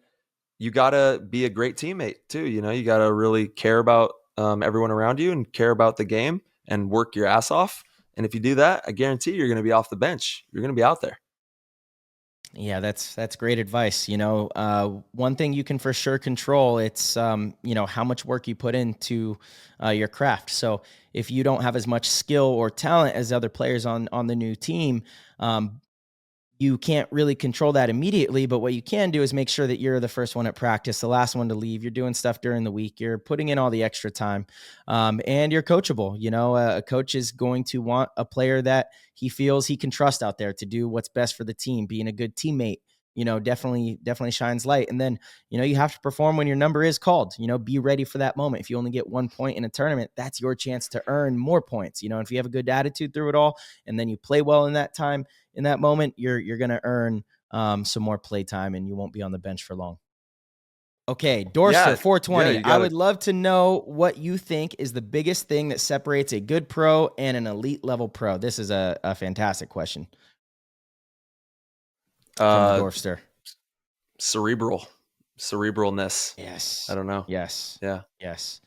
you got to be a great teammate too. You got to really care about everyone around you and care about the game and work your ass off. And if you do that, I guarantee you're going to be off the bench. You're going to be out there. Yeah, that's great advice. One thing you can for sure control, it's, how much work you put into your craft. So if you don't have as much skill or talent as other players on the new team, you can't really control that immediately, but what you can do is make sure that you're the first one at practice, the last one to leave. You're doing stuff during the week. You're putting in all the extra time, and you're coachable. A coach is going to want a player that he feels he can trust out there to do what's best for the team, being a good teammate, definitely shines light. And then, you have to perform when your number is called. Be ready for that moment. If you only get 1 point in a tournament, that's your chance to earn more points. If you have a good attitude through it all, and then you play well in that time, in that moment, you're going to earn some more play time, and you won't be on the bench for long. Okay, Dorster 420. I would love to know what you think is the biggest thing that separates a good pro and an elite level pro. This is a fantastic question. From the Dorfster. Cerebralness. Yes. I don't know. Yes. Yeah. Yes.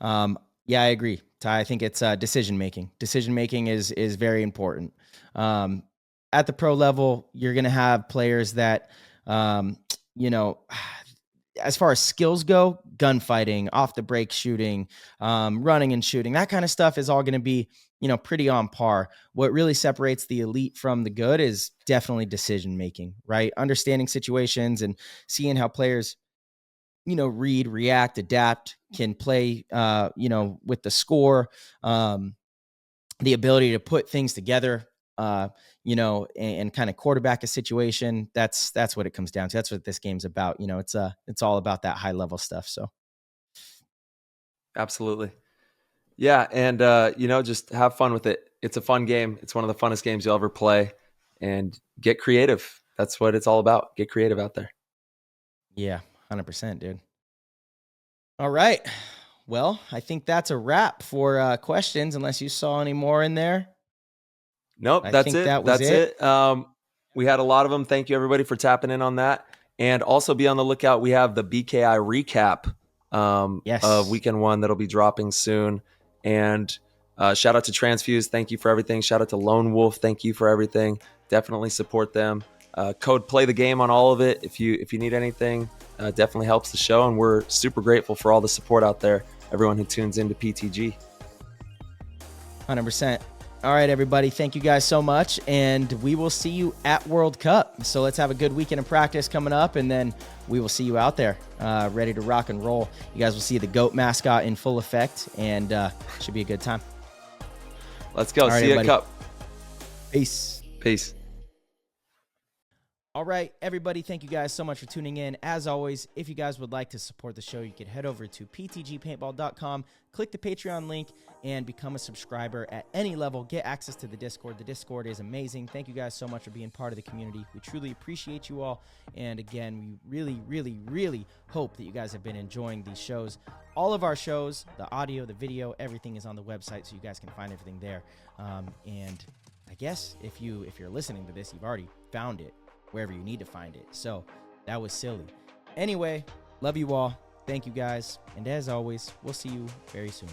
Yeah, I agree, Ty. I think it's decision making. Decision making is very important. At the pro level, you're going to have players that, as far as skills go, gunfighting, off the break shooting, running and shooting, that kind of stuff is all going to be, pretty on par. What really separates the elite from the good is definitely decision making, right? Understanding situations and seeing how players, read, react, adapt, can play, with the score, the ability to put things together, and kind of quarterback a situation. That's what it comes down to. That's what this game's about. It's all about that high level stuff. So. Absolutely. Yeah. And, just have fun with it. It's a fun game. It's one of the funnest games you'll ever play, and get creative. That's what it's all about. Get creative out there. Yeah. 100%, dude. All right. Well, I think that's a wrap for questions, unless you saw any more in there. Nope, that's it. That's it. We had a lot of them. Thank you, everybody, for tapping in on that. And also be on the lookout. We have the BKI recap of weekend 1 that'll be dropping soon. And shout out to Transfuse. Thank you for everything. Shout out to Lone Wolf. Thank you for everything. Definitely support them. Code Play the Game on all of it. If you need anything, definitely helps the show. And we're super grateful for all the support out there. Everyone who tunes into PTG. 100%. All right, everybody. Thank you guys so much. And we will see you at World Cup. So let's have a good weekend of practice coming up. And then we will see you out there ready to rock and roll. You guys will see the GOAT mascot in full effect. And should be a good time. Let's go. See you at Cup. Peace. Peace. All right, everybody, thank you guys so much for tuning in. As always, if you guys would like to support the show, you can head over to ptgpaintball.com, click the Patreon link, and become a subscriber at any level. Get access to the Discord. The Discord is amazing. Thank you guys so much for being part of the community. We truly appreciate you all. And again, we really, really, really hope that you guys have been enjoying these shows. All of our shows, the audio, the video, everything is on the website, so you guys can find everything there. And I guess if you're listening to this, you've already found it wherever you need to find it. So that was silly. Anyway, love you all. Thank you guys. And as always, we'll see you very soon.